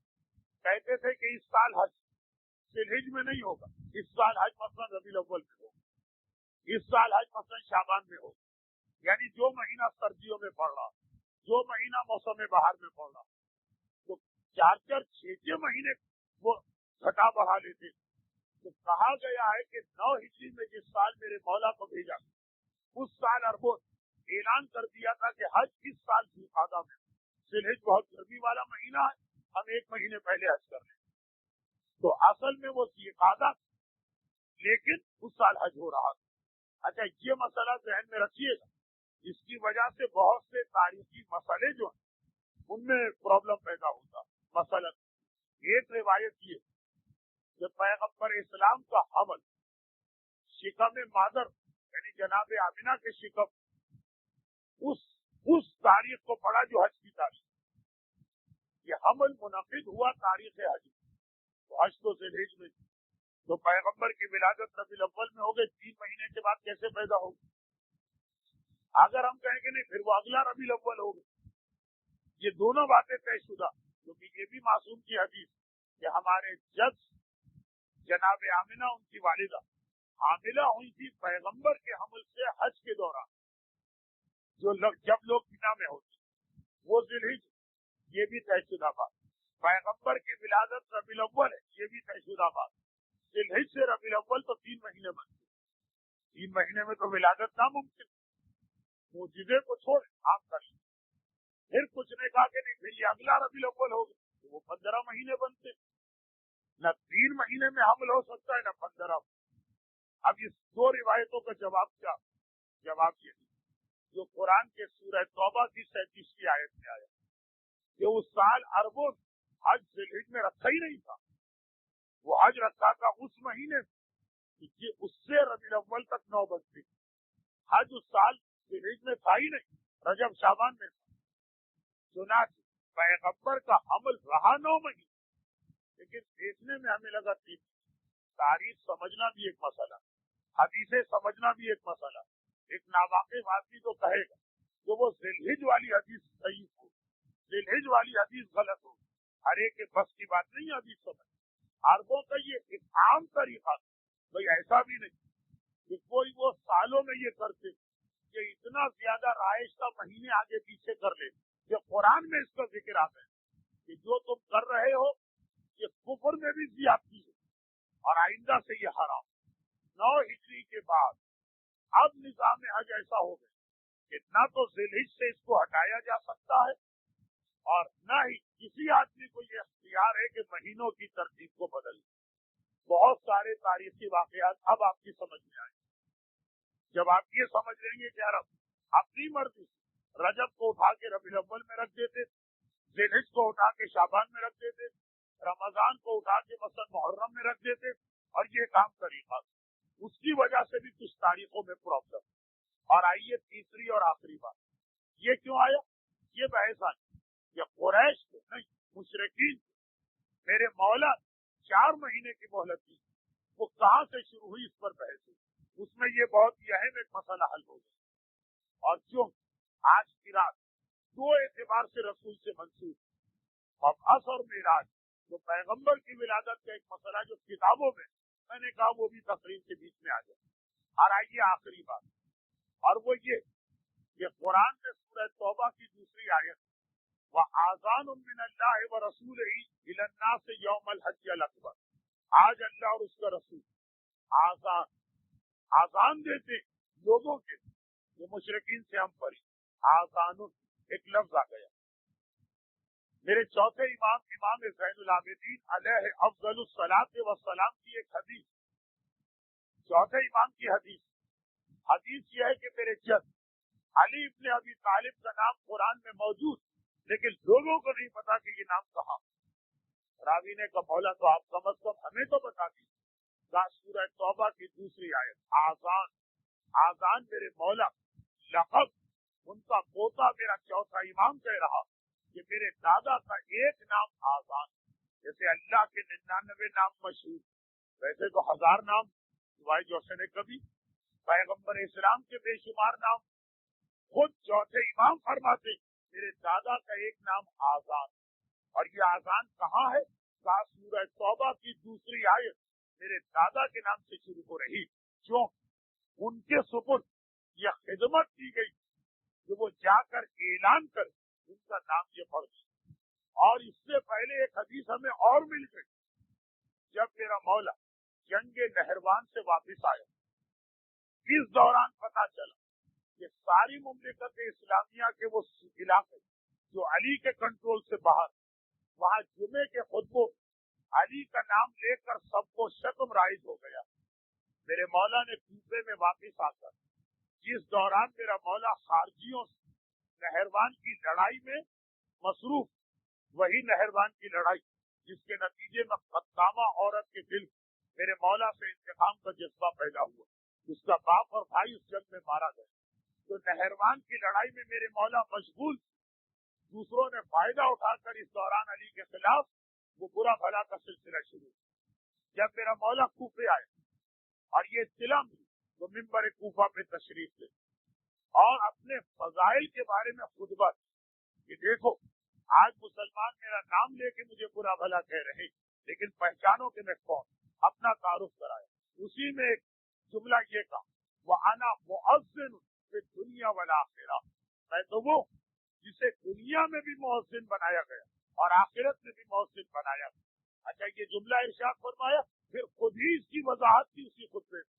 کہتے تھے کہ اس سال حج ذوالحج میں نہیں ہوگا, اس سال حج مثلا ربیع الاول میں ہوگا, اس سال حج مثلا شعبان میں ہوگا. یعنی جو مہینہ سردیوں میں پڑ رہا, جو مہینہ موسم بہار میں پڑ رہا, تو 4-4 6-6 مہینے وہ گھٹا بڑھا لیتے. تو کہا گیا ہے کہ 9 ہجری میں جس سال میرے مولا کو بھیجا, اس سال عربوں اعلان کر دیا تھا کہ حج اس سال ذوالقعدہ میں. ذوالحج بہت گرمی والا مہینہ ہے, ہم 1 مہینے پہلے حج کر رہے ہیں. تو اصل میں وہ ذوالقعدہ, لیکن اس سال حج ہو رہا تھا. اچھا, یہ مسئلہ ذہن میں رکھیے گا, اس کی وجہ سے بہت سے تاریخی مسئلے جو ہیں ان میں پرابلم پیدا ہوتا. مثلا ایک روایت یہ کہ پیغمبر اسلام کا حمل شکم مادر یعنی جناب آمینہ کے شکم اس تاریخ کو پڑھا جو حج کی تاریخ. یہ حمل منعقد ہوا تاریخ حج, تو حج تو ذوالحج میں, تو پیغمبر کی ولادت ربیع الاول میں ہو گئی, 3 مہینے کے بعد کیسے پیدا ہوگی؟ اگر ہم کہیں کہ نہیں پھر وہ اگلا ربیع الاول ہو گئی. یہ دونوں باتیں طے شدہ, کیونکہ یہ بھی معصوم کی حدیث کہ ہمارے جد جناب آمینہ ان کی والدہ حاملہ ہوئی تھی پیغمبر کے حمل سے حج کے دوران, جب لوگ بنا میں ہوتے وہ ذوالحج, یہ بھی طے شدہ بات. پیغمبر کی ولادت ربیع الاول ہے, یہ بھی طے شدہ بات. ذوالحج سے ربیع الاول تو 3 مہینے بنتے, 3 مہینے میں تو ولادت ناممکن. معجزے کو چھوڑ عام کر لیں. پھر کچھ نے کہا کہ نہیں پھر یہ اگلا ربیع الاول ہوگا, تو وہ 15 مہینے بنتے. نہ 3 مہینے میں حمل ہو سکتا ہے نہ 15. اب اس 2 روایتوں کا جواب کیا؟ جواب یہ جو قرآن کے سورہ توبہ کی 37 آیت میں آیا کہ اس سال عربوں حج ذوالحج میں رکھا ہی نہیں تھا, وہ حج رکھا تھا اس مہینے میں, اس سے ربیع الاول تک 9 بنتے. حج اس سال ذوالحج میں تھا ہی نہیں, رجب شعبان میں تھا. چنانچہ پیغمبر کا حمل رہا 9 مہینے, لیکن دیکھنے میں ہمیں لگا تھی. تاریخ سمجھنا بھی ایک مسئلہ, حدیثیں سمجھنا بھی ایک مسئلہ. ایک ناواقف آدمی تو کہے گا کہ وہ ذوالحج والی حدیث صحیح ہو, ذوالحج والی حدیث غلط ہو. ہر ایک کے بس کی بات نہیں حدیث سمجھ. عربوں کا یہ ایک عام طریقہ, بھائی ایسا بھی نہیں کہ کوئی وہ سالوں میں یہ کرتے کہ اتنا زیادہ رائج کا مہینے آگے پیچھے کر لے کہ قرآن میں اس کا ذکر آتا ہے کہ جو تم کر رہے ہو یہ کفر میں بھی زیادتی ہے اور آئندہ سے یہ حرام. 9 ہجری کے بعد اب نظام حج ایسا ہو گیا کہ نہ تو ذوالحج سے اس کو ہٹایا جا سکتا ہے اور نہ ہی کسی آدمی کو یہ اختیار ہے کہ مہینوں کی ترتیب کو بدل. بہت سارے تاریخی واقعات اب آپ کی سمجھ میں آئیں. جب آپ یہ سمجھ لیں گے کہ عرب اپنی مرضی سے رجب کو اٹھا کے ربیع الاول میں رکھ دیتے, ذوالحج کو اٹھا کے شعبان میں رکھ دیتے, رمضان کو اٹھا کے مثلا محرم میں رکھ دیتے, اور یہ کام طریقہ تھا. اس کی وجہ سے بھی کچھ تاریخوں میں پرابلم. اور آئیے تیسری اور آخری بات, یہ کیوں آیا؟ یہ بحث آئی کہ قریش کو نہیں مشرکین میرے مولا 4 مہینے کی مہلت دی, وہ کہاں سے شروع ہوئی اس پر بحث ہوئی. اس میں یہ بہت ہی اہم ایک مسئلہ حل ہو گیا. اور کیوں آج کی رات 2 اعتبار سے رسول سے منسوخ, مبعث اور معراج جو پیغمبر کی ولادت کا ایک مسئلہ جو کتابوں میں نے کہا وہ بھی تقریر کے بیچ میں آ جائے. اور آئیے آخری بات, اور وہ یہ قرآن میں سورہ توبہ کی 2 آیت وَآذَانٌ مِّنَ اللَّهِ وَرَسُولِهِ إِلَى النَّاسِ يَوْمَ الْحَجِّ الْأَكْبَرِ. آج اللہ اور اس کا رسول آذان دیتے لوگوں کے, جو مشرکین سے ہم پڑھی. آذان ایک لفظ آ گیا. میرے چوتھے امام زین العابدین علیہ افضل الصلاۃ والسلام کی ایک حدیث, چوتھے امام کی حدیث یہ ہے کہ میرے جد علی ابن ابی طالب کا نام قرآن میں موجود، لیکن لوگوں کو نہیں پتا کہ یہ نام کہاں۔ راوی نے کہا مولا تو آپ کم از کم ہمیں تو بتا دیجیے۔ سورہ توبہ کی دوسری آیت، آذان، آذان میرے مولا، لقب ان کا پوتا میرا چوتھا امام کہہ رہا کہ میرے دادا کا ایک نام آذان، جیسے اللہ کے 99 نام مشہور، ویسے تو 1000 نام سوائے جوشن کبھی، پیغمبر اسلام کے بے شمار نام، خود چوتھے امام فرماتے میرے دادا کا ایک نام آذان۔ اور یہ آذان کہاں ہے؟ سورہ توبہ کی دوسری آیت میرے دادا کے نام سے شروع ہو رہی، جو ان کے سپرد یہ خدمت کی گئی کہ وہ جا کر اعلان کر ان کا نام یہ پڑھ گئی۔ اور اس سے پہلے ایک حدیث ہمیں اور مل گئی، جب میرا مولا جنگ نہروان سے واپس آیا، اس دوران پتا چلا کہ ساری مملکت اسلامیہ کے وہ علاقے جو علی کے کنٹرول سے باہر، وہاں جمعے کے خطبوں علی کا نام لے کر سب کو شتم رائج ہو گیا۔ میرے مولا نے کوفے میں واپس آ کر، جس دوران میرا مولا خارجیوں سے نہروان کی لڑائی میں مصروف، وہی نہروان کی لڑائی جس کے نتیجے میں قدامہ عورت کے دل میرے مولا سے انتقام کا جذبہ پیدا ہوا، اس کا باپ اور بھائی اس جنگ میں مارا گیا۔ تو نہروان کی لڑائی میں میرے مولا مشغول، دوسروں نے فائدہ اٹھا کر اس دوران علی کے خلاف وہ برا بھلا کا سلسلہ شروع۔ جب میرا مولا کوفے آئے اور یہ اطلاع ملی تو ممبر کوفہ پہ تشریف لے اور اپنے فضائل کے بارے میں خطبہ کہ دیکھو آج مسلمان میرا نام لے کے مجھے برا بھلا کہہ رہے، لیکن پہچانو کہ میں کون، اپنا تعارف کرایا۔ اسی میں ایک جملہ یہ کہا، وَأَنَا مُؤَذِّنٌ فِي الدُّنْيَا وَالْآخِرَةِ، میں تو وہ جسے دنیا میں بھی مؤذن بنایا گیا اور آخرت میں بھی مؤذن بنایا گیا۔ اچھا یہ جملہ ارشاد فرمایا، پھر خود ہی اس کی وضاحت کی اسی خطبے میں۔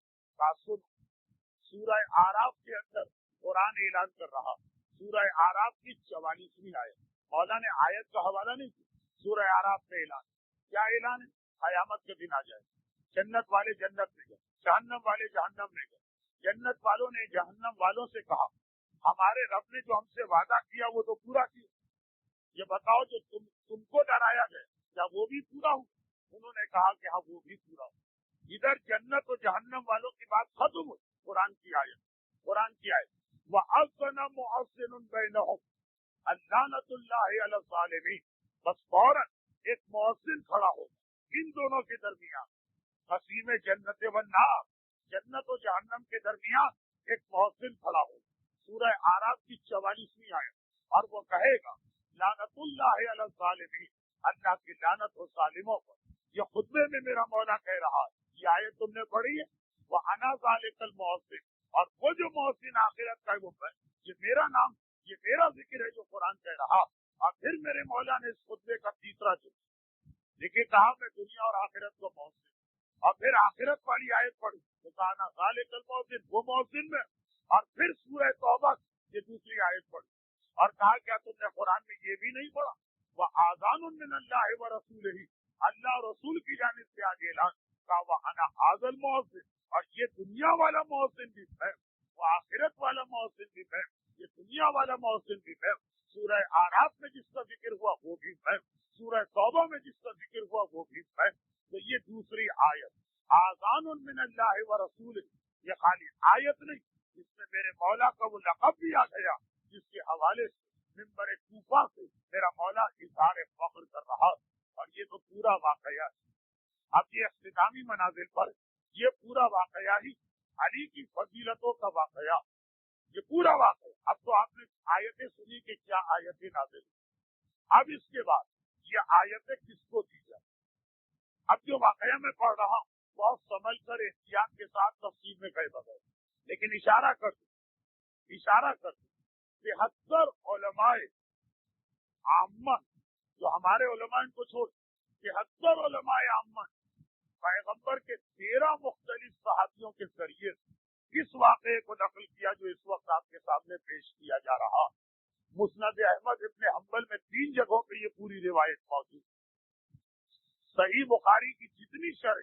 سورہ آراف کے اندر قرآن اعلان کر رہا، سورہ آراف کی 44ویں آیت، مولا نے آیت کا حوالہ نہیں کیا، سورہ آراف میں اعلان، کیا اعلان ہے؟ قیامت کے دن آ جائے، جنت والے جنت میں گئے، جہنم والے جہنم میں گئے۔ جنت والوں نے جہنم والوں سے کہا ہمارے رب نے جو ہم سے وعدہ کیا وہ تو پورا کیا، یہ بتاؤ جو تم کو ڈرایا گیا کیا وہ بھی پورا ہو؟ انہوں نے کہا کہ ہاں وہ بھی پورا ہو۔ ادھر جنت و جہنم والوں کی بات ختم ہوئی، قرآن کی آیت وَأَذَّنَ مُؤَذِّنٌ بَيْنَهُمْ اللَّعْنَةُ اللَّهِ عَلَى الظَّالِمِينَ، بس فوراً ایک مؤذن کھڑا ہو ان دونوں کے درمیان، قسیم جنت و النار، جنت و جہنم کے درمیان ایک مؤذن کھڑا ہو۔ سورہ آراف کی 44ویں آیت، اور وہ کہے گا لعنت اللہ علی الظالمین، اللہ کی لعنت ہو ظالموں پر۔ یہ خطبے میں میرا مولا کہہ رہا ہے، یہ آیت تم نے پڑھی ہے، وَأَنَا ذَلِكَ الْمُؤَذِّنُ، اور وہ جو مؤذن آخرت کا ہے وہ یہ میرا نام، یہ میرا ذکر ہے جو قرآن کہہ رہا۔ اور پھر میرے مولا نے اس خطبے کا تیسرا جملہ لیکن کہا میں دنیا اور آخرت کو مؤذن، اور پھر آخرت والی آیت پڑھی تو کہا نا ذالک المؤذن، وہ مؤذن میں، اور پھر سورہ توبہ یہ دوسری آیت پڑھی اور کہا کیا تم نے قرآن میں یہ بھی نہیں پڑھا وَآذَانٌ مِّنَ اللَّهِ وَرَسُولِهِ، اللہ رسول کی جانب سے آج اعلان کہا وَأَنَا هَٰذَا الْمُؤَذِّنُ، اور یہ دنیا والا مؤذن بھی میں، وہ آخرت والا مؤذن بھی میں، یہ دنیا والا مؤذن بھی میں۔ سورہ آراف میں جس کا ذکر ہوا وہ بھی میں، سورہ توبہ میں جس کا ذکر ہوا وہ بھی میں۔ تو یہ دوسری آیت آذان من اللہ ورسولہ، یہ خالی آیت نہیں، اس میں میرے مولا کا وہ لقب بھی آ گیا جس کے حوالے سے ممبر کوفہ سے میرا مولا اظہار فخر کر رہا، اور یہ تو پورا واقعہ ہے۔ اب یہ اختتامی منازل پر یہ پورا واقعہ ہی علی کی فضیلتوں کا واقعہ، یہ پورا واقعہ۔ اب تو آپ نے آیتیں سنی کہ کیا آیتیں نازل، اب اس کے بعد یہ آیتیں کس کو دی جائیں۔ اب جو واقعہ میں پڑھ رہا ہوں بہت سمجھ کر احتیاط کے ساتھ تفصیل میں گئے بغیر، لیکن اشارہ کر دوں 73 علماء عامہ، جو ہمارے علماء ان کو چھوڑ 73 علماء عامہ پیغمبر کے 13 مختلف صحابیوں کے ذریعے سے اس واقعے کو نقل کیا جو اس وقت آپ کے سامنے پیش کیا جا رہا۔ مسند احمد ابن حنبل میں 3 جگہوں پہ یہ پوری روایت موجود ہے۔ صحیح بخاری کی جتنی شرح،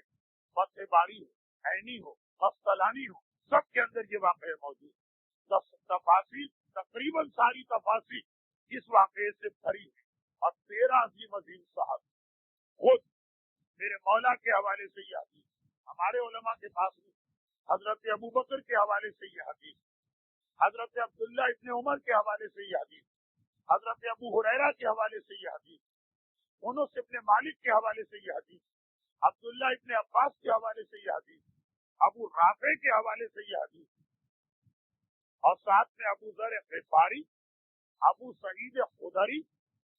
فتح باری ہو، عینی ہو، قسطلانی ہو، سب کے اندر یہ واقعہ موجود ہے۔ تفاصیل تقریباً ساری تفاصیر اس واقعے سے بھری ہے، اور 13 عظیم صاحب خود میرے مولا کے حوالے سے یہ حدیث، ہمارے علماء کے پاس نہیں، حضرت ابوبکر کے حوالے سے یہ حدیث، حضرت عبداللہ ابن عمر کے حوالے سے یہ حدیث، حضرت ابو ہریرہ کے حوالے سے یہ حدیث، انس ابن مالک کے حوالے سے یہ حدیث، عبداللہ ابن عباس کے حوالے سے یہ حدیث، ابو رافع کے حوالے سے یہ حدیث، اور ساتھ میں ابو ذر غفاری، ابو سعید خدری،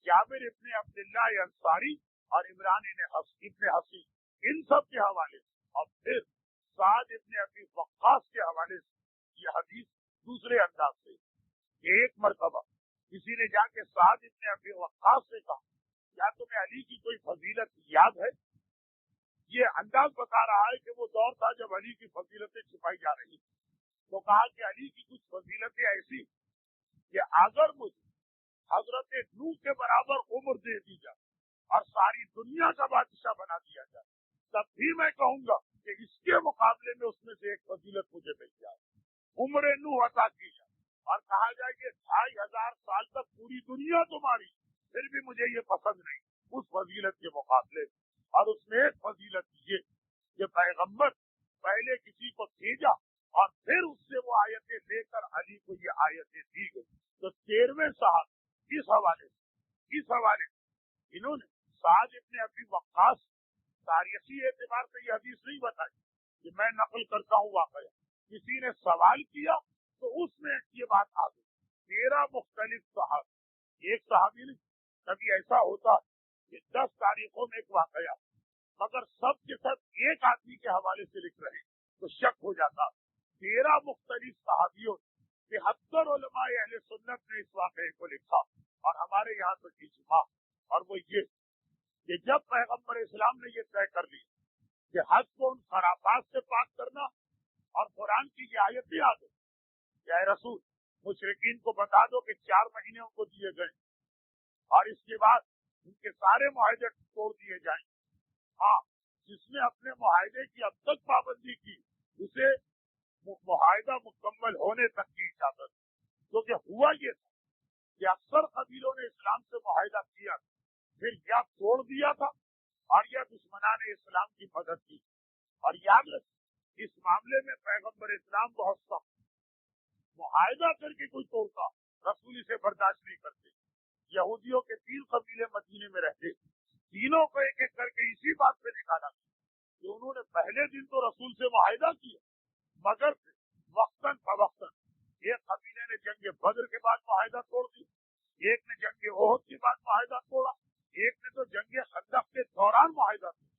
جابر ابن عبداللہ انصاری اور عمران ابن حسین، ان سب کے حوالے سے، اور پھر سعد ابن ابی وقاص کے حوالے سے یہ حدیث دوسرے انداز سے۔ ایک مرتبہ کسی نے جا کے سعد ابن ابی وقاص سے کہا، کیا تمہیں علی کی کوئی فضیلت یاد ہے؟ یہ انداز بتا رہا ہے کہ وہ دور تھا جب علی کی فضیلتیں چھپائی جا رہی تھی، تو کہا کہ علی کی کچھ فضیلتیں ایسی کہ اگر مجھے حضرت نوح کے برابر عمر دے دی جائے اور ساری دنیا کا بادشاہ بنا دیا جائے، تب بھی میں کہوں گا کہ اس کے مقابلے میں اس میں سے ایک فضیلت مجھے مل جائے، عمر نوح عطا کی جائے، اور کہا جائے کہ 2500 سال تک پوری دنیا تمہاری، پھر بھی مجھے یہ پسند نہیں اس فضیلت کے مقابلے۔ اور اس میں ایک فضیلت یہ کہ پیغمبر پہلے کسی کو بھیجا اور پھر اس سے وہ آیتیں لے کر علی کو یہ آیتیں دی گئی۔ تو 13ویں صاحب اس حوالے سے انہوں نے سعد ابن ابی وقاص تاریخی اعتبار سے یہ حدیث نہیں بتائی کہ میں نقل کرتا ہوں واقعہ، کسی نے سوال کیا تو اس میں یہ بات آ گئی۔ 13 مختلف صحابی، ایک صحابی نہیں، کبھی ایسا ہوتا کہ 10 تاریخوں میں ایک واقعہ، مگر سب کے سب ایک آدمی کے حوالے سے لکھ رہے تو شک ہو جاتا۔ 13 مختلف صحابیوں 73 علماء اہل سنت نے اس واقعے کو لکھا، اور ہمارے یہاں تو اجماع، اور وہ یہ کہ جب پیغمبر اسلام نے یہ طے کر لیا کہ حج کو ان خرافات سے پاک کرنا، اور قرآن کی یہ آیتیں آ گئی کہ اے رسول مشرکین کو بتا دو کہ 4 مہینے ان کو دیے گئے، اور اس کے بعد ان کے سارے معاہدے توڑ دیے جائیں۔ ہاں، جس نے اپنے معاہدے کی اب تک پابندی کی اسے معاہدہ مکمل ہونے تک کی اجازت، کیونکہ ہوا یہ تھا کہ اکثر قبیلوں نے اسلام سے معاہدہ کیا، پھر یا توڑ دیا تھا اور یا دشمنان اسلام کی مدد کی۔ اور یاد رکھیں، اس معاملے میں پیغمبر اسلام بہت سخت، معاہدہ کر کے کوئی توڑتا رسول اسے برداشت نہیں کرتے۔ یہودیوں کے 3 قبیلے مدینے میں رہتے، تینوں کو ایک ایک کر کے اسی بات پہ نکالا کہ انہوں نے پہلے دن تو رسول سے معاہدہ کیا، مگر وقتاً فوقتاً ایک قبیلے نے جنگ بدر کے بعد معاہدہ توڑ دیا، ایک نے جنگ احد کے بعد معاہدہ توڑا، ایک نے تو جنگ خندق کے دوران معاہدہ توڑا۔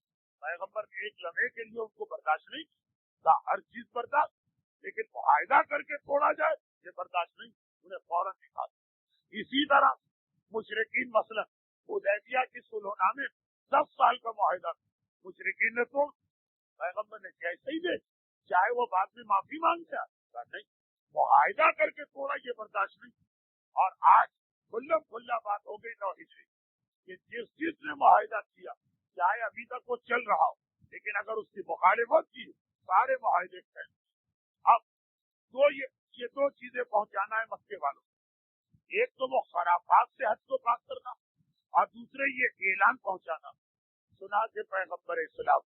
پیغمبر نے ایک لمحے کے لیے ان کو برداشت نہیں کیا، ہر چیز برداشت، لیکن معاہدہ کر کے توڑا جائے یہ برداشت نہیں، انہیں فوراً نکالا۔ اسی طرح مشرکین مثلا حدیبیہ کی صلح نامے 10 سال کا معاہدہ تھا، مشرکین نے توڑ، پیغمبر نے جیسے ہی دے چاہے وہ بعد میں معافی مانگتا ہے، نہیں، معاہدہ کر کے توڑا یہ برداشت نہیں۔ اور آج کھلا بات ہو گئی 9 ہجری کہ جس نے معاہدہ کیا چاہے ابھی تک وہ چل رہا ہو، لیکن اگر اس کی مخالفت کی سارے معاہدے کھینچ۔ اب تو یہ 2 چیزیں پہنچانا ہے مکے والوں کو، ایک تو وہ خرافات سے حج کو پاک کرنا، اور دوسرے یہ اعلان پہنچانا سنا کہ پیغمبر اسلام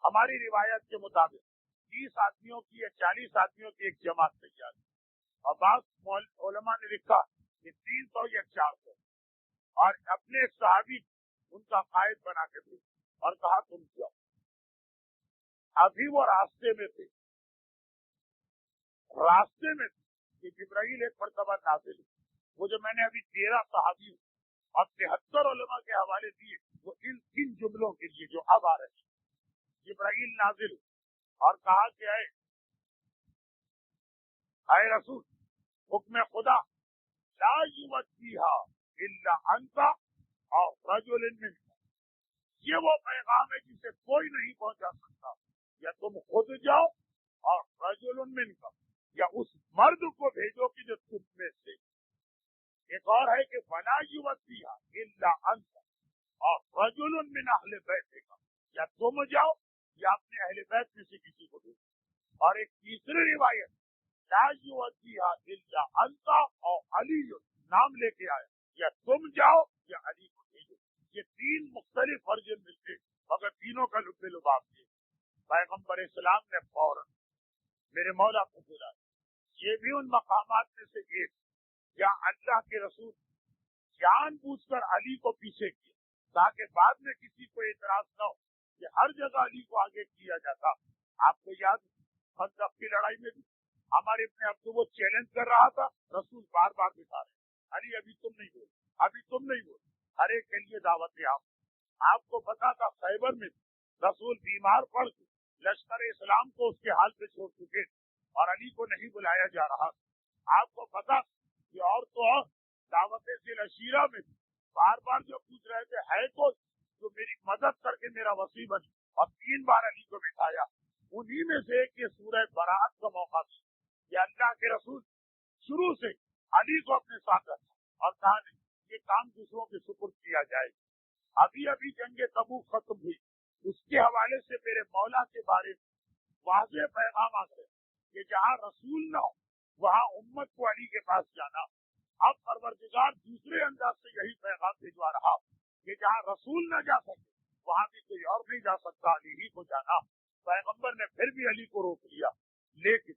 ہماری روایت کے مطابق 30 آدمیوں کی یا 40 آدمیوں کی ایک جماعت تیار ہے، اور بعض علماء نے لکھا کہ 300 یا 400، اور اپنے صحابی ان کا قائد بنا کے دے اور کہا تم جاؤ۔ ابھی وہ راستے میں تھے کہ جبرائیل ایک مرتبہ نازل ہوئے، وہ جو میں نے ابھی 13 صحابی اور 73 علماء کے حوالے دیے وہ ان جملوں کے لیے جو اب آ رہے ہیں۔ جبرائیل نازل اور کہا کہ اے رسول حکم خدا لا یوتیھا الا انت اور رجل منک، یہ وہ پیغام ہے جسے کوئی نہیں پہنچا سکتا، یا تم خود جاؤ اور رجل منک، یا اس مرد کو بھیجو کہ جو تم میں سے۔ ایک اور ہے کہ ولا یوتیھا الا انت اور رجل من اہل بیتک، یا تم جاؤ یا اپنے اہل بیت میں سے کسی کو بھیجو۔ اور ایک تیسری روایت لا یؤدیھا الا انت اور علی نام لے کے آیا، یا تم جاؤ یا علی کو بھیجو. یہ تین مختلف ورژن ملتے مگر تینوں کا لب لباب تھے. پیغمبر اسلام نے فوراً میرے مولا کو بلایا. یہ بھی ان مقامات میں سے ایک یا اللہ کے رسول جان بوجھ کر علی کو پیچھے کیا تاکہ بعد میں کسی کو اعتراض نہ ہو کہ ہر جگہ علی کو آگے کیا جاتا. آپ کو یاد خندق کی لڑائی میں بھی ہمارے اپنے آپ کو وہ چیلنج کر رہا تھا، رسول بار بار بتا رہے علی ابھی تم نہیں بول، ابھی تم نہیں بول. ہر ایک کے لیے دعوت. آپ کو پتا تھا خیبر میں رسول بیمار پڑ کے لشکر اسلام کو اس کے حال پہ چھوڑ چکے اور علی کو نہیں بلایا جا رہا. آپ کو پتا کہ اور تو اور دعوت ذیل میں بار بار جو پوچھ رہے تھے ہے تو جو میری مدد کر کے میرا وسیع بنے، اور 3 بار علی کو بٹھایا. انہی میں سے ایک یہ سورہ برات کا موقع تھا کہ اللہ کے رسول شروع سے علی کو اپنے ساتھ رکھا اور کہا نہیں یہ کام دوسروں کے سپرد کیا جائے. ابھی ابھی جنگ تبوک ختم ہوئی، اس کے حوالے سے میرے مولا کے بارے میں واضح پیغام آ گئے کہ جہاں رسول نہ ہو وہاں امت کو علی کے پاس جانا. اب پروردگار دوسرے انداز سے یہی پیغام بھجوا رہا کہ جہاں رسول نہ جا سکے وہاں بھی کوئی اور نہیں جا سکتا، علی ہی کو جانا. پیغمبر نے پھر بھی علی کو روک لیا، لیکن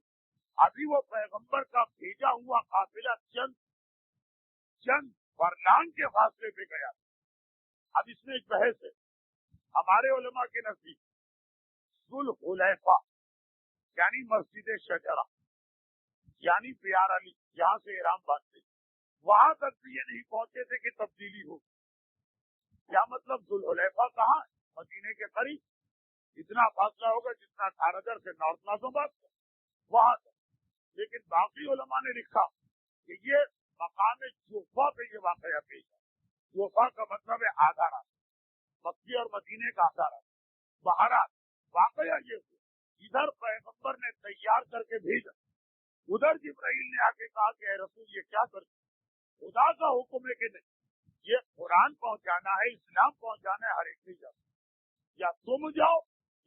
ابھی وہ پیغمبر کا بھیجا ہوا قافلہ چند فرلانگ کے فاصلے پہ گیا. اب اس میں ایک بحث ہے ہمارے علماء کے نزدیک. ذوالحلیفہ یعنی مسجد شجرہ یعنی پیار علی جہاں سے احرام باندھتے وہاں تک بھی یہ نہیں پہنچے تھے کہ تبدیلی ہو. کیا مطلب ذوالحلیفہ کہاں ہے؟ مدینے کے قریب. اتنا فاصلہ ہوگا جتنا 18 سے نارتھ نازمباد وہاں تک. لیکن باقی علماء نے لکھا کہ یہ مقام جوفا پہ یہ واقعہ پیش ہے. جوفا کا مطلب ہے آدھا راستہ، مکی اور مدینے کا آدھا راستہ. بہرحال واقعہ یہ ہوا ادھر پیغمبر نے تیار کر کے بھیجا، ادھر جبرائیل نے آ کے کہا کہ اے رسول یہ کیا کرتے؟ خدا کا حکم ہے کہ نہیں، یہ قرآن پہنچانا ہے، اسلام پہنچانا ہے، ہر ایک نہیں جاتا. یا تم جاؤ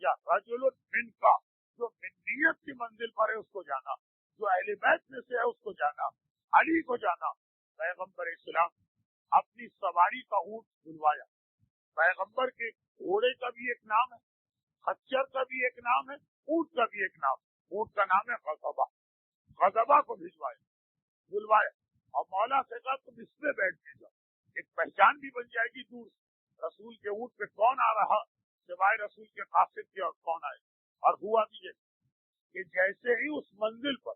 یا رجل من کا جو منیت کی منزل پر ہے اس کو جانا، جو اہل بیت میں سے ہے اس کو جانا، علی کو جانا. پیغمبر اسلام اپنی سواری کا اونٹ بلوایا. پیغمبر کے گھوڑے کا بھی ایک نام ہے، خچر کا بھی ایک نام ہے، اونٹ کا بھی ایک نام. اونٹ کا نام ہے غضبہ. غضبہ کو بھجوایا، بلوایا اور مولا سے کہا تم اس میں بیٹھ کے جاؤ، ایک پہچان بھی بن جائے گی دور سے رسول کے اونٹ پہ کون آ رہا سوائے رسول کے قاصد کے اور کون آئے. اور ہوا بھی یہ کہ جیسے ہی اس منزل پر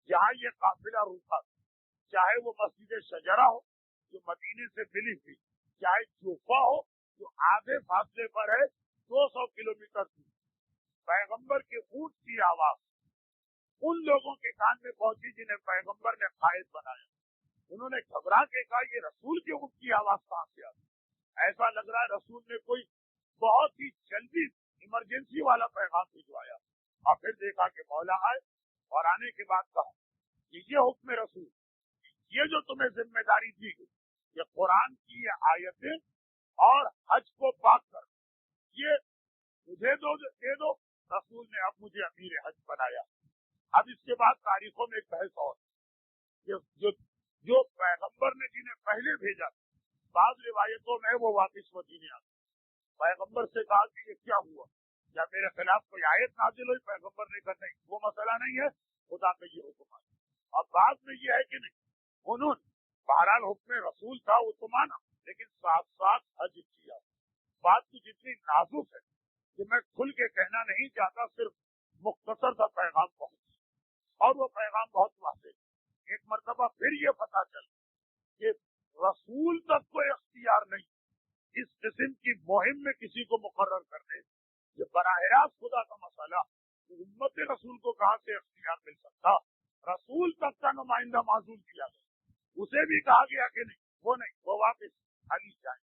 جہاں یہ قافلہ رکا، چاہے وہ مسجد شجرہ ہو جو مدینے سے ملی ہوئی، چاہے جوفا ہو جو آدھے فاصلے پر ہے 200 کلومیٹر دور، پیغمبر کے اونٹ کی آواز ان لوگوں کے کان میں پہنچی جنہیں پیغمبر نے قائد بنایا. انہوں نے گھبرا کے کہا یہ رسول کے اونٹ کی آواز کہاں سے آتی؟ ایسا لگ رہا ہے رسول نے کوئی بہت ہی جلدی ایمرجنسی والا پیغام بھجوایا. اور پھر دیکھا کہ مولا آئے اور آنے کے بعد کہا کہ یہ حکم رسول، یہ جو تمہیں ذمہ داری دی گئی، یہ قرآن کی آیتیں اور حج کو پاک کر یہ مجھے دے دو. رسول نے اب مجھے امیر حج بنایا. اب اس کے بعد تاریخوں میں ایک بحث اور جو پیغمبر نے جنہیں پہلے بھیجا، بعض روایتوں میں وہ واپس مدینے آ گئے. پیغمبر سے کہا کہ یہ کیا ہوا، یا میرے خلاف کوئی آیت نازل ہوئی؟ پیغمبر نے کہا نہیں وہ مسئلہ نہیں ہے، خدا کا یہ حکم آیا. اور بعد میں یہ ہے کہ نہیں انہوں نے بہرحال حکم رسول تھا وہ تو مانا، لیکن ساتھ ساتھ حج کیا. بات تو جتنی نازک ہے کہ میں کھل کے کہنا نہیں چاہتا، صرف مختصر سا پیغام پہنچا اور وہ پیغام بہت واضح. ایک مرتبہ پھر یہ پتہ چل کہ رسول تک کوئی اختیار نہیں اس قسم کی مہم میں کسی کو مقرر کر دے. یہ براہ راست خدا کا مسئلہ، امت رسول کو کہاں سے اختیار مل سکتا؟ رسول تک کا نمائندہ معزول کیا گیا، اسے بھی کہا گیا کہ نہیں وہ واپس علی جائیں.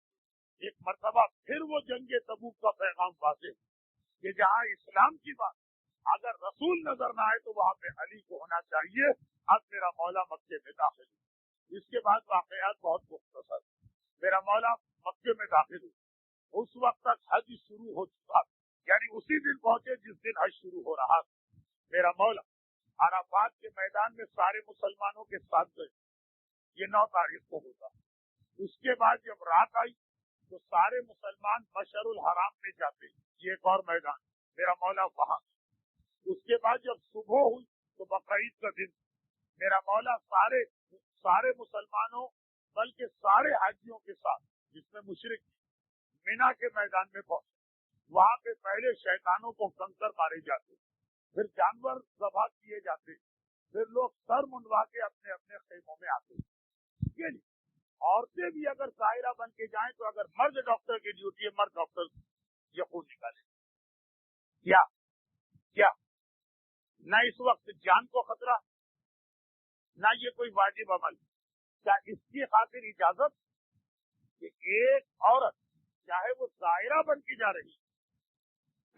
ایک مرتبہ پھر وہ جنگ تبوک کا پیغام واضح کہ جہاں اسلام کی بات اگر رسول نظر نہ آئے تو وہاں پہ علی کو ہونا چاہیے. اب میرا مولا مکے میں داخل ہوئی. اس کے بعد واقعات بہت مختصر. میرا مولا مکے میں داخل ہوئی، اس وقت تک حج شروع ہو چکا، یعنی اسی دن پہنچے جس دن حج شروع ہو رہا تھا. میرا مولا عرفات کے میدان میں سارے مسلمانوں کے ساتھ گئے، یہ 9 تاریخ کو ہوتا۔ اس کے بعد جب رات آئی تو سارے مسلمان مشعر الحرام میں جاتے، یہ ایک اور میدان، میرا مولا وہاں۔ اس کے بعد جب صبح ہوئی تو بقرعید کا دن، میرا مولا سارے مسلمانوں بلکہ سارے حاجیوں کے ساتھ جس میں مشرک مینا کے میدان میں پہنچے۔ وہاں پہ پہلے شیطانوں کو کنکر مارے جاتے، پھر جانور ذبح کیے جاتے، پھر لوگ سر منڈوا کے اپنے اپنے خیموں میں آتے۔ یہ نہیں، عورتیں بھی اگر ظاہرہ بن کے جائیں تو اگر مرد ڈاکٹر کی ڈیوٹی ہے، مرد ڈاکٹر یہ خون نکالے کیا نہ اس وقت جان کو خطرہ، نہ یہ کوئی واجب عمل، کیا اس کی خاطر اجازت کہ ایک عورت چاہے وہ ظاہرہ بن کے جا رہی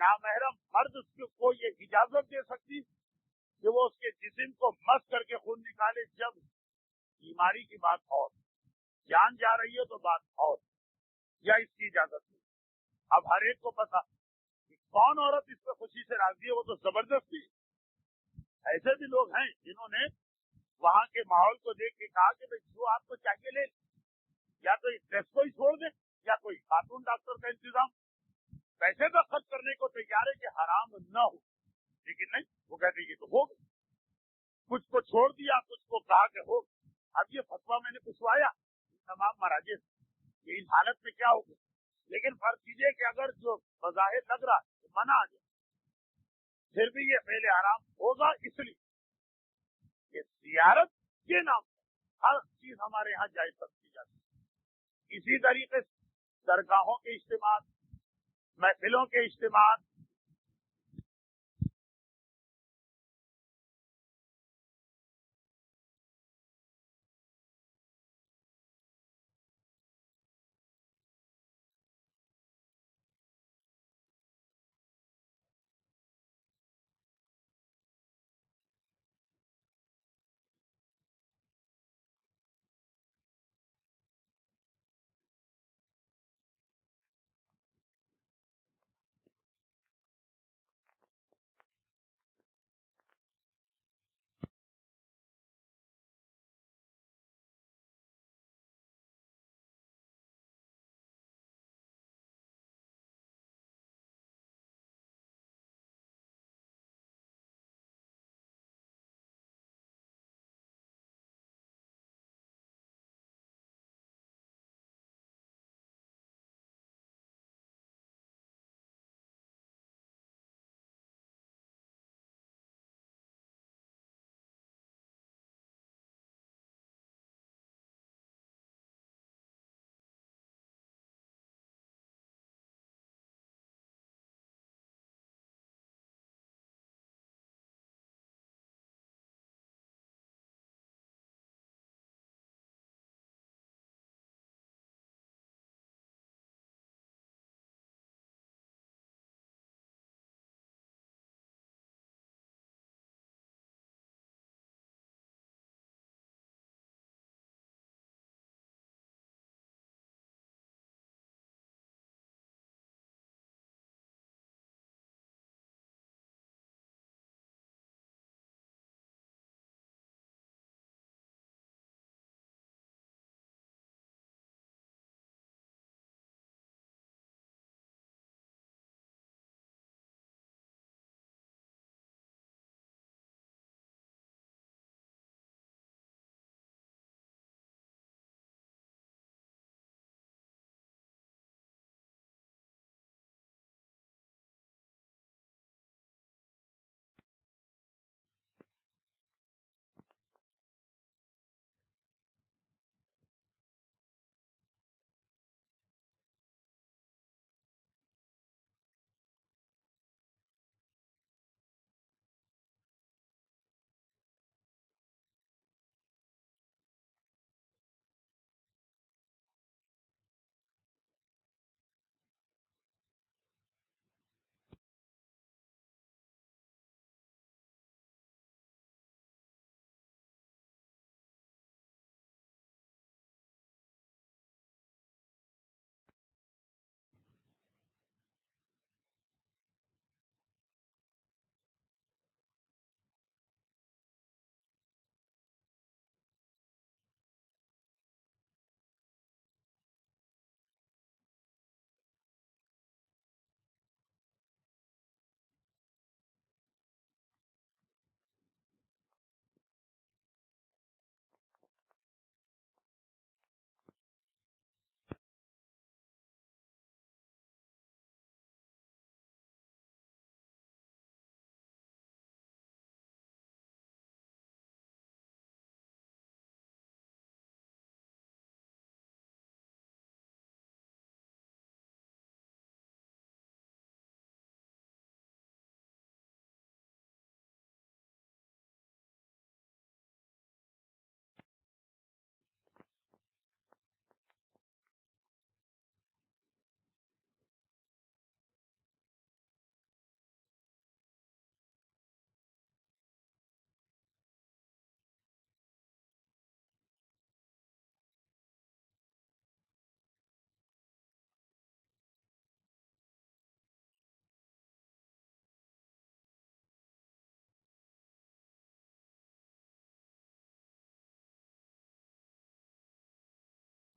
نامحرم مرد اس کو یہ اجازت دے سکتی کہ وہ اس کے جسم کو مس کر کے خون نکالے؟ جب بیماری کی بات اور جان جا رہی ہے تو بات اور، یا اس کی اجازت نہیں؟ اب ہر ایک کو پتا کہ کون عورت اس پہ خوشی سے راضی ہے، وہ تو زبردستی۔ ایسے بھی لوگ ہیں جنہوں نے وہاں کے ماحول کو دیکھ کے کہا کہ جو آپ کو چاہیے لے، یا تو اس ٹیسٹ کو ہی چھوڑ دیں یا کوئی خاتون ڈاکٹر کا انتظام، پیسے تو خرچ کرنے کو تیار ہے کہ حرام نہ ہو، لیکن نہیں، وہ کہتے ہیں کہ تو ہوگا، کچھ کو چھوڑ دیا، کچھ کو کہا کہ ہو۔ اب یہ فتویٰ میں نے پوچھوایا تمام مراجع سے کہ اس حالت میں کیا ہوگا، لیکن فرض کیجیے کہ اگر جو بظاہر لگ رہا ہے منع آ جائے، پھر بھی یہ فعل حرام ہوگا، اس لیے کہ زیارت کے نام پر ہر چیز ہمارے یہاں جائز سمجھی جاتی ہے۔ اسی طریقے سے درگاہوں کے اجتماع، محفلوں کے اجتماع،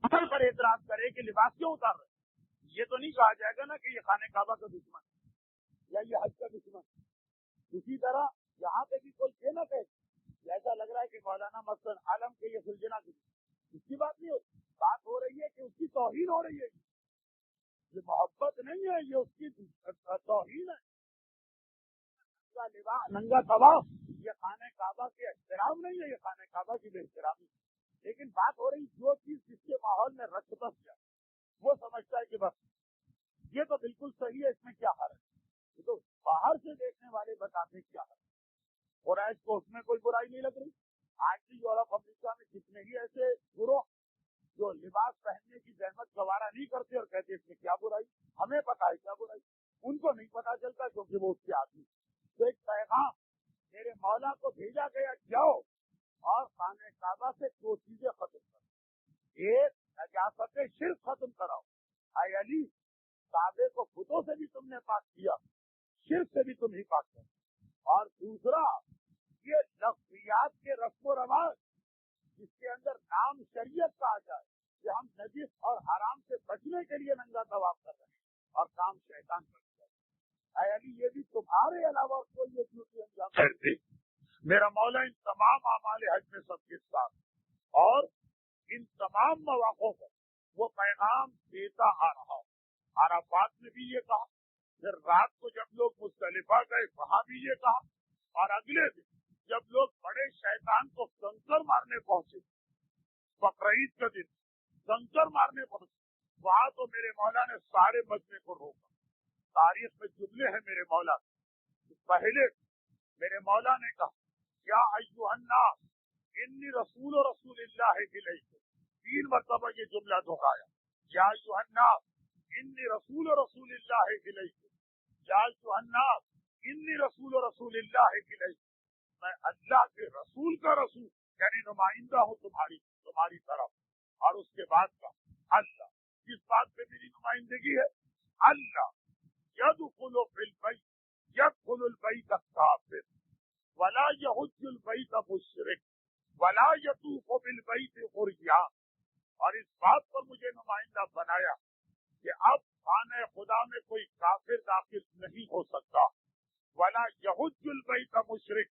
اصل پر اعتراض کرے کہ لباس کیوں اتار رہے، یہ تو نہیں کہا جائے گا نا کہ یہ خانہ کعبہ کا دشمن یا یہ حج کا دشمن. اسی طرح یہاں پہ بھی کوئی یہ نہ کہے ایسا لگ رہا ہے کہ مولانا مثلاً عالم کے یہ سلجنا کی اس کی بات نہیں ہوتی. بات ہو رہی ہے کہ اس کی توہین ہو رہی ہے. یہ محبت نہیں ہے، یہ اس کی توہین ہے. ننگا طواف یہ خانہ کعبہ کے احترام نہیں ہے، یہ خانہ کعبہ کی بے احترامی. لیکن بات ہو رہی جو چیز جس کے ماحول میں رقص بس جائے وہ سمجھتا ہے کہ بس یہ تو بالکل صحیح ہے، اس میں کیا حرج ہے. یہ تو باہر سے دیکھنے والے بتاتے ہیں کیا حرج ہے، قریش کو اس میں کوئی برائی نہیں لگ رہی. آج بھی یورپ امریکہ میں کتنے ہی ایسے گروہ جو لباس پہننے کی زحمت گوارا نہیں کرتے اور کہتے اس میں کیا برائی، ہمیں پتا ہے کیا برائی، ان کو نہیں پتا چلتا کیونکہ وہ اس کے آدمی. تو ایک پیغام میرے مولا کو بھیجا گیا، جاؤ اور خانہ کعبہ سے دو چیزیں ختم کرو. ایک نجاست شرک ختم کراؤ، اے علی کعبے کو بتوں سے بھی تم نے پاک کیا، شرک سے بھی تم ہی پاک کرو. اور دوسرا یہ لفظیات کے رسم و رواج جس کے اندر نام شریعت کا آ جائے کہ ہم نجس اور حرام سے بچنے کے لیے ننگا طواف کر رہے ہیں اور کام شیطان کر رہے ہیں. اے علی یہ بھی تمہارے علاوہ کوئی یہ ڈیوٹی انجام کرتے. میرا مولا ان تمام اعمال حج میں سب کے ساتھ اور ان تمام مواقع پر وہ پیغام دیتا آ رہا. عرفات میں بھی یہ کہا، پھر رات کو جب لوگ مزدلفہ گئے وہاں بھی یہ کہا، اور اگلے دن جب لوگ بڑے شیطان کو کنکر مارنے پہنچے، بقرعید کا دن کنکر مارنے پہنچے، وہاں تو میرے مولا نے سارے مجمع کو روکا. تاریخ میں جملے ہیں میرے مولا کے. پہلے میرے مولا نے کہا یا ایھا الناس انی رسول اللہ الیکم، 3 مرتبہ یہ جملہ دہرایا. یا ایھا الناس انی رسول اللہ الیکم، یا ایھا الناس انی رسول اللہ الیکم، میں اللہ کے رسول کا رسول یعنی نمائندہ ہوں تمہاری طرف. اور اس کے بعد کا اللہ کس بات پہ میری نمائندگی ہے؟ اللہ يدخل في البيت يدخل البيت الكافر ولا يحج البيت مشرك ولا يطوف بالبيت عريان. اور اس بات پر مجھے نمائندہ بنایا کہ اب خانہ خدا میں کوئی کافر داخل نہیں ہو سکتا، ولا يحج البيت مشرك،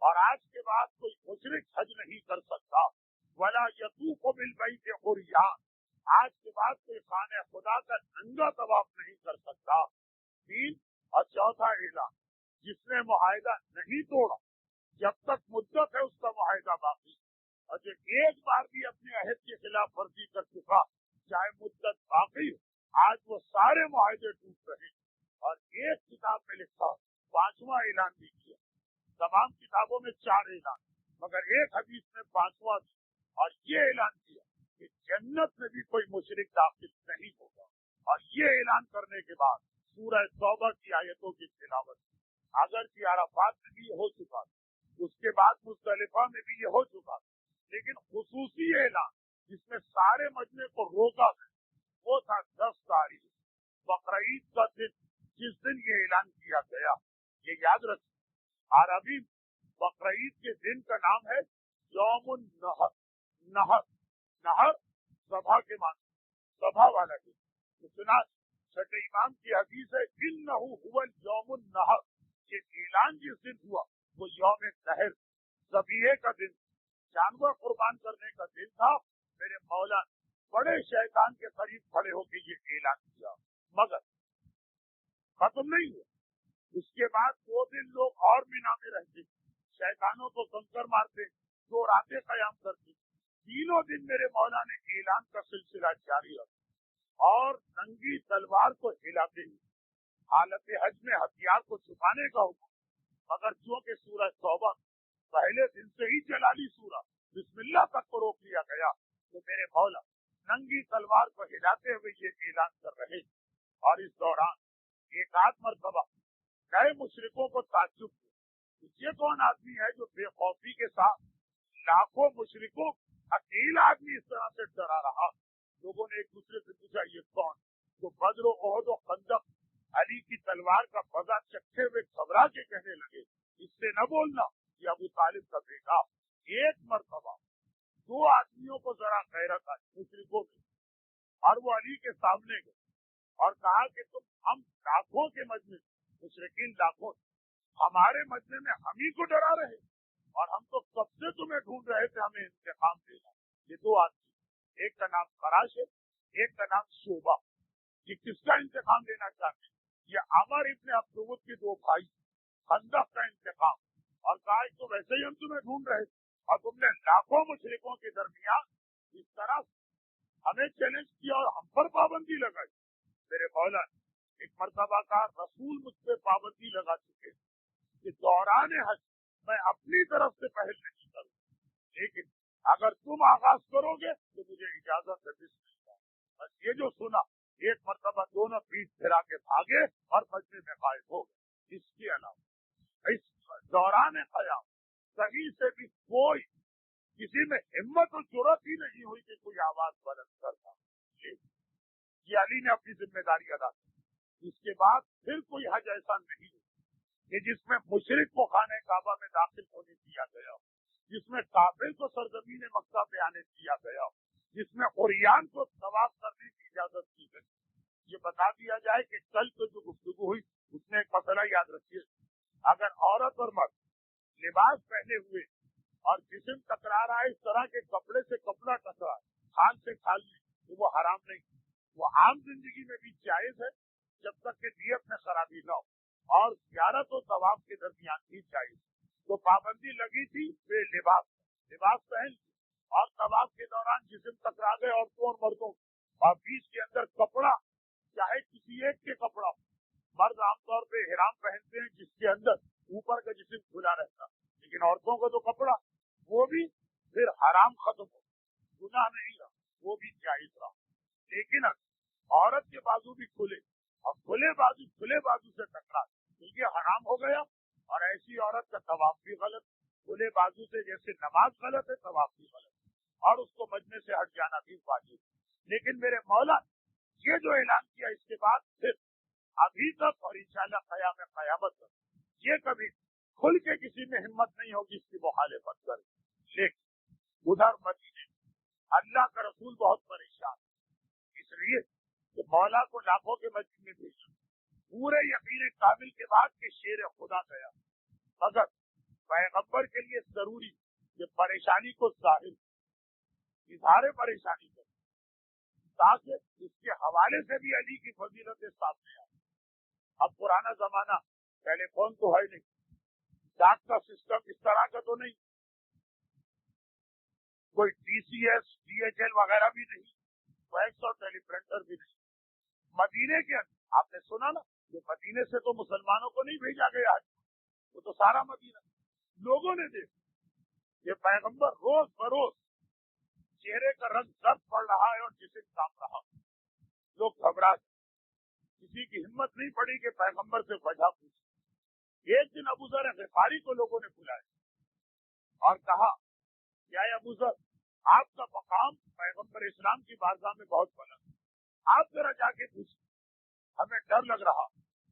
اور آج کے بعد کوئی مشرک حج نہیں کر سکتا، ولا يطوف بالبيت عريان، آج کے بعد کوئی خانہ خدا کا ننگا طواف نہیں کر سکتا. 3 اور چوتھا اعلان، جس نے معاہدہ نہیں توڑا جب تک مدت ہے اس کا معاہدہ باقی، اور جو ایک بار بھی اپنے عہد کے خلاف ورزی کر چکا چاہے مدت باقی ہو، آج وہ سارے معاہدے ٹوٹ رہے. اور ایک کتاب میں لکھا 5واں اعلان بھی کیا. تمام کتابوں میں 4 اعلان مگر ایک حدیث میں 5واں بھی، اور یہ اعلان کیا کہ جنت میں بھی کوئی مشرک داخل نہیں ہوگا. اور یہ اعلان کرنے کے بعد سورہ توبہ کی آیتوں کی تلاوت، اگرچہ عرفات میں بھی یہ ہو چکا، اس کے بعد مزدلفہ میں بھی یہ ہو چکا، لیکن خصوصی اعلان جس میں سارے مجمع کو روکا گیا وہ تھا 10 تاریخ بقرعید کا دن، جس دن یہ اعلان کیا گیا. یہ یاد رکھیں عربی بقرعید کے دن کا نام ہے یوم النحر. نحر سبھا کے معنی سبھا والا دن. سنا چھٹے امام کی حدیث ہے انہ هو یوم النحر، یہ اعلان جس دن ہوا وہ یوم نحر ذبیحے کا دن، جانور قربان کرنے کا دن تھا. میرے مولا بڑے شیطان کے قریب کھڑے ہو کے یہ اعلان کیا، مگر ختم نہیں ہوا. اس کے بعد 2 دن لوگ اور مینا میں رہتے، شیطانوں کو کنکر مارتے، 2 راتیں قیام کرتے. 3 دن میرے مولا نے اعلان کا سلسلہ جاری رکھا اور ننگی تلوار کو ہلاتے ہوئے حالت حج میں ہتھیار کو چھپانے کا حکم. مگر چونکہ سورہ توبہ پہلے دن سے ہی جلالی سورہ بسم اللہ تک کو روک لیا گیا، تو میرے مولا ننگی تلوار کو ہلاتے ہوئے یہ اعلان کر رہے. اور اس دوران ایک آدھ مرتبہ نئے مشرکوں کو تعجب ہوا، یہ کون آدمی ہے جو بے خوفی کے ساتھ لاکھوں مشرکوں اکیلا آدمی اس طرح سے ڈرا رہا. لوگوں نے ایک دوسرے سے پوچھا یہ کون؟ تو بدر و احد و خندق علی کی تلوار کا مزہ چکھے ہوئے گھبرا کے کہنے لگے اس سے نہ بولنا، یہ ابو طالب کا بیٹا. ایک مرتبہ 2 آدمیوں کو ذرا غیرت آئی مشرکوں میں، اور وہ علی کے سامنے گئے اور کہا کہ ہم لاکھوں کے مجمع مشرکین لاکھوں ہمارے مجمع میں ہم ہی کو ڈرا رہے اور ہم تو کب سے تمہیں ڈھونڈ رہے تھے ہمیں انتقام دینا. یہ دو آدمی، ایک کا نام فراش ہے، ایک کا نام شعبہ. یہ کس کا انتقام لینا چاہتے ہیں؟ یہ عامر ابن عبدود کے دو بھائی، خندق کا انتقام. اور کہا تو ویسے ہی ہم تمہیں ڈھونڈ رہے اور تم نے لاکھوں مشرکوں کے درمیان اس طرح ہمیں چیلنج کیا اور ہم پر پابندی لگائی. میرے مولا ایک مرتبہ کا رسول مجھ پہ پابندی لگا چکے کہ دوران حج میں اپنی طرف سے پہل نہیں کروں، لیکن اگر تم آغاز کرو گے تو مجھے اجازت ہے. بس یہ جو سنا ایک مرتبہ دونوں پیٹ پھرا کے بھاگے اور مجمع میں غائب ہو گئے. اس کے علاوہ اس دوران قیام کہیں سے بھی کوئی کسی میں ہمت و جرأت ہی نہیں ہوئی کہ کوئی آواز بلند کرتا. یہ علی نے اپنی ذمہ داری ادا کی. اس کے بعد پھر کوئی حج ایسا نہیں کہ جس میں مشرک کو خانہ کعبہ میں داخل ہونے دیا گیا، جس میں کافر کو سرزمین مکہ پہ آنے دیا گیا، جس میں عریان کو طواف کرنے کی اجازت دی گئی. یہ بتا دیا جائے کہ کل تو جو گفتگو ہوئی اس میں ایک مسئلہ یاد رکھیے، اگر عورت اور مرد لباس پہنے ہوئے اور جسم ٹکرا رہا ہے اس طرح کے کپڑے سے کپڑا ٹکرا کھال سے کھال میں تو وہ حرام نہیں، وہ عام زندگی میں بھی جائز ہے جب تک کہ نیت میں خرابی نہ ہو، اور زیارت و طواف کے درمیان بھی جائز. تو پابندی لگی تھی بے لباس پہن اور طواف کے دوران جسم ٹکرا گئے عورتوں اور مردوں اور بیچ کے اندر کپڑا چاہے کسی ایک کے کپڑا. مرد عام طور پہ احرام پہنتے ہیں جس کے اندر اوپر کا جسم کھلا رہتا، لیکن عورتوں کو تو کپڑا وہ بھی پھر حرام ختم ہو، گناہ نہیں رہا، وہ بھی جائز رہا. لیکن عورت کے بازو بھی کھلے اور کھلے بازو سے ٹکرا تو یہ حرام ہو گیا. اور ایسی عورت کا طواف بھی غلط، کھلے بازو سے جیسے نماز غلط ہے طواف بھی غلط، اور اس کو مجمع سے ہٹ جانا بھی واجب. لیکن میرے مولا یہ جو اعلان کیا اس کے بعد پھر ابھی تک اور انشاءاللہ قیامت تک یہ کبھی کھل کے کسی میں ہمت نہیں ہوگی اس کی مخالفت کرے. لیکن ادھر مدینے اللہ کا رسول بہت پریشان، اس لیے کہ مولا کو لاکھوں کے مسجد میں بھیجا پورے یقین کامل کے بعد کہ شیر خدا گیا، مگر پیغمبر کے لیے ضروری کہ پریشانی کو اظہار پریشانی کرے تاکہ اس کے حوالے سے بھی علی کی فضیلت سامنے آئے. اب پرانا زمانہ ٹیلی فون تو ہے نہیں، ڈاک کا سسٹم اس طرح کا تو نہیں، کوئی ٹی سی ایس DHL وغیرہ بھی نہیں، فیکس اور ٹیلی پرنٹر بھی نہیں. مدینے کے اندر آپ نے سنا نا کہ مدینے سے تو مسلمانوں کو نہیں بھیجا گیا، وہ تو سارا مدینہ لوگوں نے دیکھا یہ پیغمبر روز بروز چہرے کا رنگ زرد پڑ رہا ہے اور جسم کام رہا. لوگ گھبرا گئے، کسی کی ہمت نہیں پڑی کہ پیغمبر سے وجہ پوچھے. ایک دن ابو ذر غفاری کو لوگوں نے بلایا اور کہا کیا ابو ذر آپ کا مقام پیغمبر اسلام کی بارگاہ میں بہت بلند، آپ ذرا جا کے پوچھیں، ہمیں ڈر لگ رہا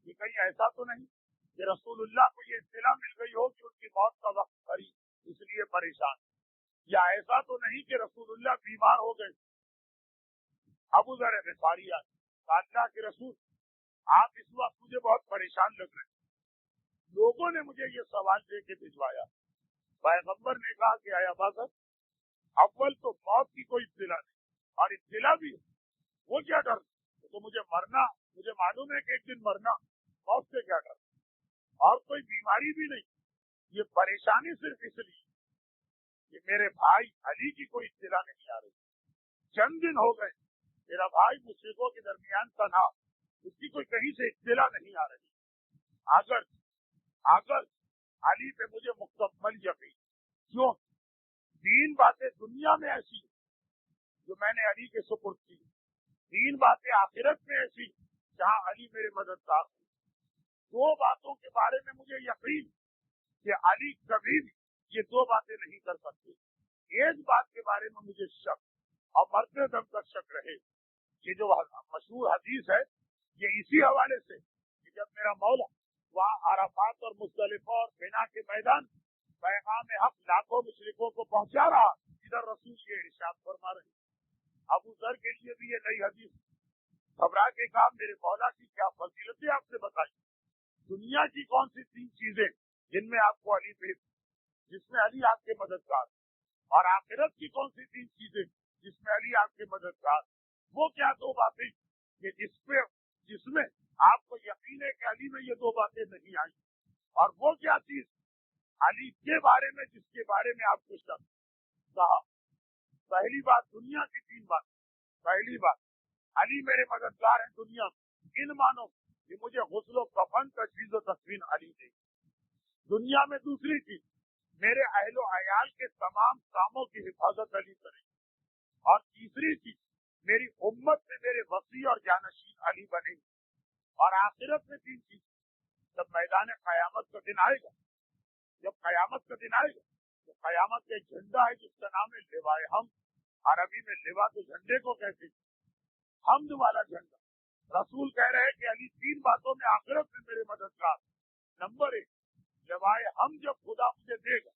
کہ کہیں ایسا تو نہیں کہ رسول اللہ کو یہ اطلاع مل گئی ہو کہ ان کی موت کا وقت قریب اس لیے پریشان، یا ایسا تو نہیں کہ رسول اللہ بیمار ہو گئے. ابو ذر غفاری آئے، اللہ کے رسول آپ اس وقت مجھے بہت پریشان لگ رہے ہیں، لوگوں نے مجھے یہ سوال دے کے بھجوایا. پیغمبر نے کہا کہ اے ابا ذر اول تو موت کی کوئی اطلاع نہیں، اور اطلاع بھی وہ کیا ڈر، تو مجھے مرنا، مجھے معلوم ہے کہ ایک دن مرنا، موت سے کیا ڈر، اور کوئی بیماری بھی نہیں. یہ پریشانی صرف اس لیے کہ میرے بھائی علی کی کوئی اطلاع نہیں آ رہی. چند دن ہو گئے میرا بھائی مشرکوں کے درمیان تنہا، اس کی کوئی کہیں سے اطلاع نہیں آ رہی. اگر علی پہ مجھے مکمل یقین، کیوں تین باتیں دنیا میں ایسی جو میں نے علی کے سپرد کی، تین باتیں آخرت میں ایسی جہاں علی میرے مددگار ہوں. دو باتوں کے بارے میں مجھے یقین کہ علی کبھی بھی یہ دو باتیں نہیں کر سکتے. ایک بات کے بارے میں مجھے شک اور مرتے دم تک شک رہے، یہ جو مشہور حدیث ہے یہ اسی حوالے سے کہ جب میرا مولا وہاں عرفات اور مزدلفہ اور بنا کے میدان پیغام حق لاکھوں مشرکوں کو پہنچا رہا، ادھر رسول یہ ارشاد فرما رہے ابو ذر کے لیے بھی یہ نئی حدیث، گھبرا کے کہا میرے مولا کی کیا فضیلتیں آپ نے بتائی، دنیا کی کون سی 3 چیزیں جن میں آپ کو علی پہ، جس میں علی آپ کے مددگار، اور آخرت کی کون سی 3 چیزیں جس میں علی آپ کے مددگار، وہ کیا 2 باتیں کہ جس میں آپ کو یقین ہے کہ علی میں یہ 2 باتیں نہیں آئی، اور وہ کیا چیز علی کے بارے میں جس کے بارے میں آپ کو شک کہا۔ پہلی بات دنیا کی 3 بات، پہلی بات علی میرے مددگار ہیں دنیا میں، ان مانو کہ مجھے غسل و کفن تجویز و تکفین علی دے، دنیا میں دوسری چیز میرے اہل و عیال کے تمام کاموں کی حفاظت علی کرے، اور تیسری چیز میری امت میں میرے وصی اور جانشین علی بنے، اور آخرت میں 3 چیز، جب میدان قیامت کا دن آئے گا، جب قیامت کا دن آئے گا تو قیامت کا ایک جھنڈا ہے جس کا نام ہے لوائے حمد، عربی میں لوا تو جھنڈے کو کہتے ہیں، حمد والا جھنڈا۔ رسول کہہ رہے ہیں کہ علی 3 باتوں میں آخرت میں میرے مددگار، نمبر 1 لوائے حمد جب خدا مجھے دے گا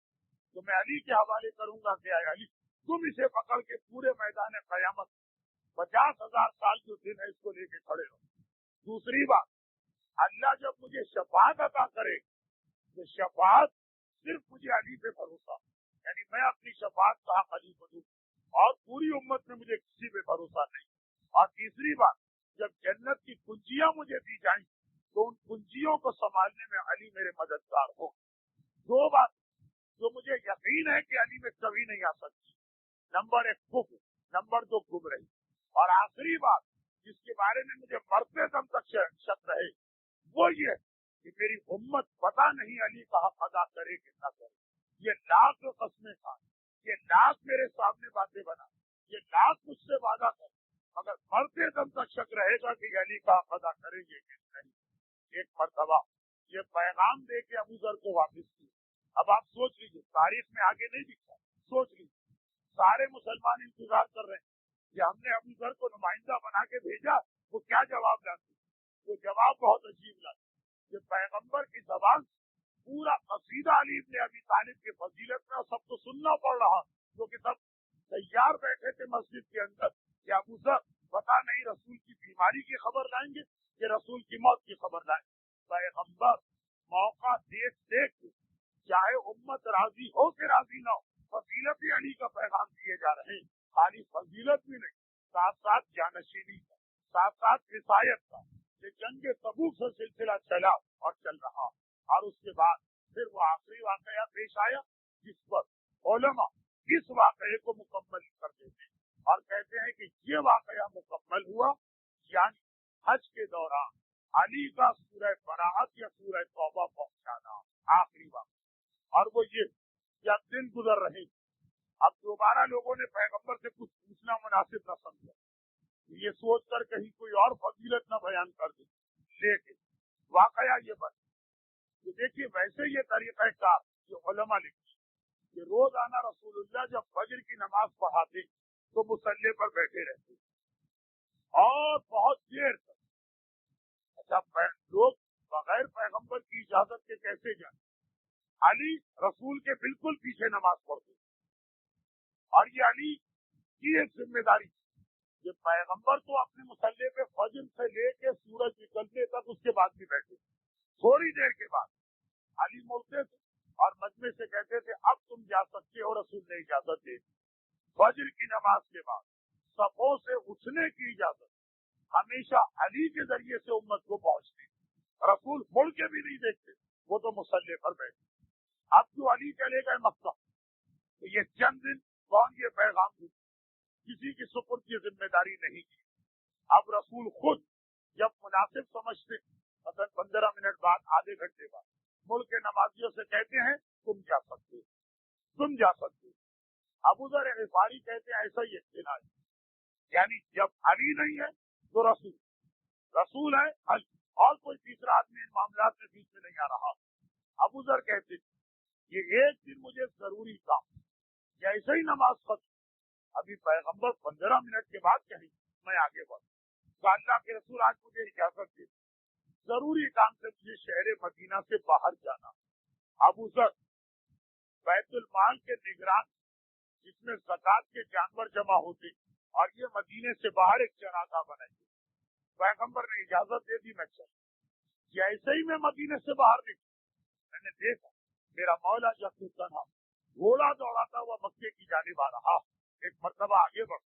تو میں علی کے حوالے کروں گا کہ اے علی تم اسے پکڑ کے پورے میدان قیامت 50,000 سال جو دن ہے اس کو لے کے کھڑے ہو۔ دوسری بات اللہ جب مجھے شفاعت عطا کرے تو شفاعت صرف مجھے علی پہ بھروسہ، یعنی میں اپنی شفاعت کا حق علی کو دوں، اور پوری امت میں مجھے کسی پہ بھروسہ نہیں۔ اور تیسری بات جب جنت کی کنجیاں مجھے دی جائیں تو ان کنجیوں کو سنبھالنے میں علی میرے مددگار ہو۔ 2 بات جو مجھے یقین ہے کہ علی میں کبھی نہیں آ سکتی، نمبر 1 کفر، نمبر 2 گمراہی، اور آخری بات جس کے بارے میں مجھے مرتے دم تک شک رہے وہ یہ کہ میری امت پتہ نہیں علی کا حق ادا کرے کہ نہ کرے۔ یہ لاکھ قسمیں کھائے، یہ لاکھ میرے سامنے باتیں بنا، یہ لاکھ مجھ سے وعدہ کر، مگر مرتے دم تک شک رہے گا کہ علی کا حق ادا کریں گے کہ نہیں۔ ایک مرتبہ یہ پیغام دے کے ابو ذر کو واپس کیا۔ اب آپ سوچ لیجیے، تاریخ میں آگے نہیں لکھا، سوچ لیجیے سارے مسلمان انتظار کر رہے ہیں کہ ہم نے ابو ذر کو نمائندہ بنا کے بھیجا، وہ کیا جواب لاتے، وہ جواب بہت عجیب لاتے کہ پیغمبر کی زبان سے پورا قصیدہ علی ابن ابی طالب کی فضیلت میں، اور سب کو سننا پڑ رہا، جو کہ سب تیار بیٹھے تھے مسجد کے اندر کہ ابو ذر پتہ نہیں رسول کی بیماری کی خبر لائیں گے کہ رسول کی موت کی خبر لائیں گے۔ پیغمبر موقع دیکھ دیکھ چاہے امت راضی ہو کہ راضی نہ ہو، فضیلت علی کا پیغام دیے جا رہے ہیں، خالی فضیلت بھی نہیں، ساتھ ساتھ جانشینی کا، ساتھ ساتھ رسایت کا۔ یہ جنگ تبوک سے سلسلہ چلا اور چل رہا، اور اس کے بعد پھر وہ آخری واقعہ پیش آیا جس پر علماء اس واقعے کو مکمل کر دیتے ہیں اور کہتے ہیں کہ یہ واقعہ مکمل ہوا یعنی حج کے دوران علی کا سورہ براءت یا سورہ توبہ پہنچانا، آخری واقعہ۔ اور وہ یہ کہ اب دن گزر رہے، اب دوبارہ لوگوں نے پیغمبر سے کچھ پوچھنا مناسب نہ سمجھا، یہ سوچ کر کہیں کوئی اور فضیلت نہ بیان کر دے، لیکن واقعہ یہ بنا کہ دیکھیے ویسے یہ طریقہ کار جو علماء لکھتے کہ روزانہ رسول اللہ جب فجر کی نماز پڑھاتے تو مصلی پر بیٹھے رہتے اور بہت دیر تک۔ اچھا لوگ بغیر پیغمبر کی اجازت کے کیسے جائیں؟ علی رسول کے بالکل پیچھے نماز پڑھتے، اور یہ علی کی ایک ذمہ داری تھی کہ پیغمبر تو اپنے مصلی پہ فجر سے لے کے سورج نکلنے تک اس کے بعد بھی بیٹھے، تھوڑی دیر کے بعد علی مڑتے تھے اور مجمع سے کہتے تھے اب تم جا سکتے ہو، رسول نے اجازت دے۔ فجر کی نماز کے بعد صفوں سے اٹھنے کی اجازت ہمیشہ علی کے ذریعے سے امت کو پہنچتی، رسول مڑ کے بھی نہیں دیکھتے، وہ تو مصلی پر بیٹھے۔ اب جو علی چلے گئے مکہ تو یہ چند دن کون یہ پیغام دی، کسی کی سپرد کی ذمہ داری نہیں کی۔ اب رسول خود جب مناسب سمجھتے مثلا 15 منٹ بعد، آدھے گھنٹے بعد ملک کے نمازیوں سے کہتے ہیں تم جا سکتے، تم جا سکتے۔ ابو ذر غفاری کہتے ہیں ایسا ہی اختلاف، یعنی جب علی نہیں ہے تو رسول ہے علی، اور کوئی تیسرا آدمی ان معاملات میں بیچ میں نہیں آ رہا۔ ابو ذر کہتے ہیں یہ ایک دن مجھے ضروری کام، جیسے ہی نماز ختم ابھی پیغمبر 15 منٹ کے بعد کہیں میں آگے بڑھوں تو اللہ کے رسول آج مجھے اجازت دے، ضروری کام سے مجھے شہر مدینہ سے باہر جانا۔ ابو ذر بیت المال کے نگران جس میں زکات کے جانور جمع ہوتے اور یہ مدینے سے باہر ایک چراگاہ بنائی. پیغمبر نے اجازت دے دی میں چل. جیسے ہی میں مدینے سے باہر نکلا میں نے دیکھا میرا مولا جب تنہا گھوڑا دوڑاتا ہوا مکے کی جانب آ رہا. ایک مرتبہ آگے بڑھ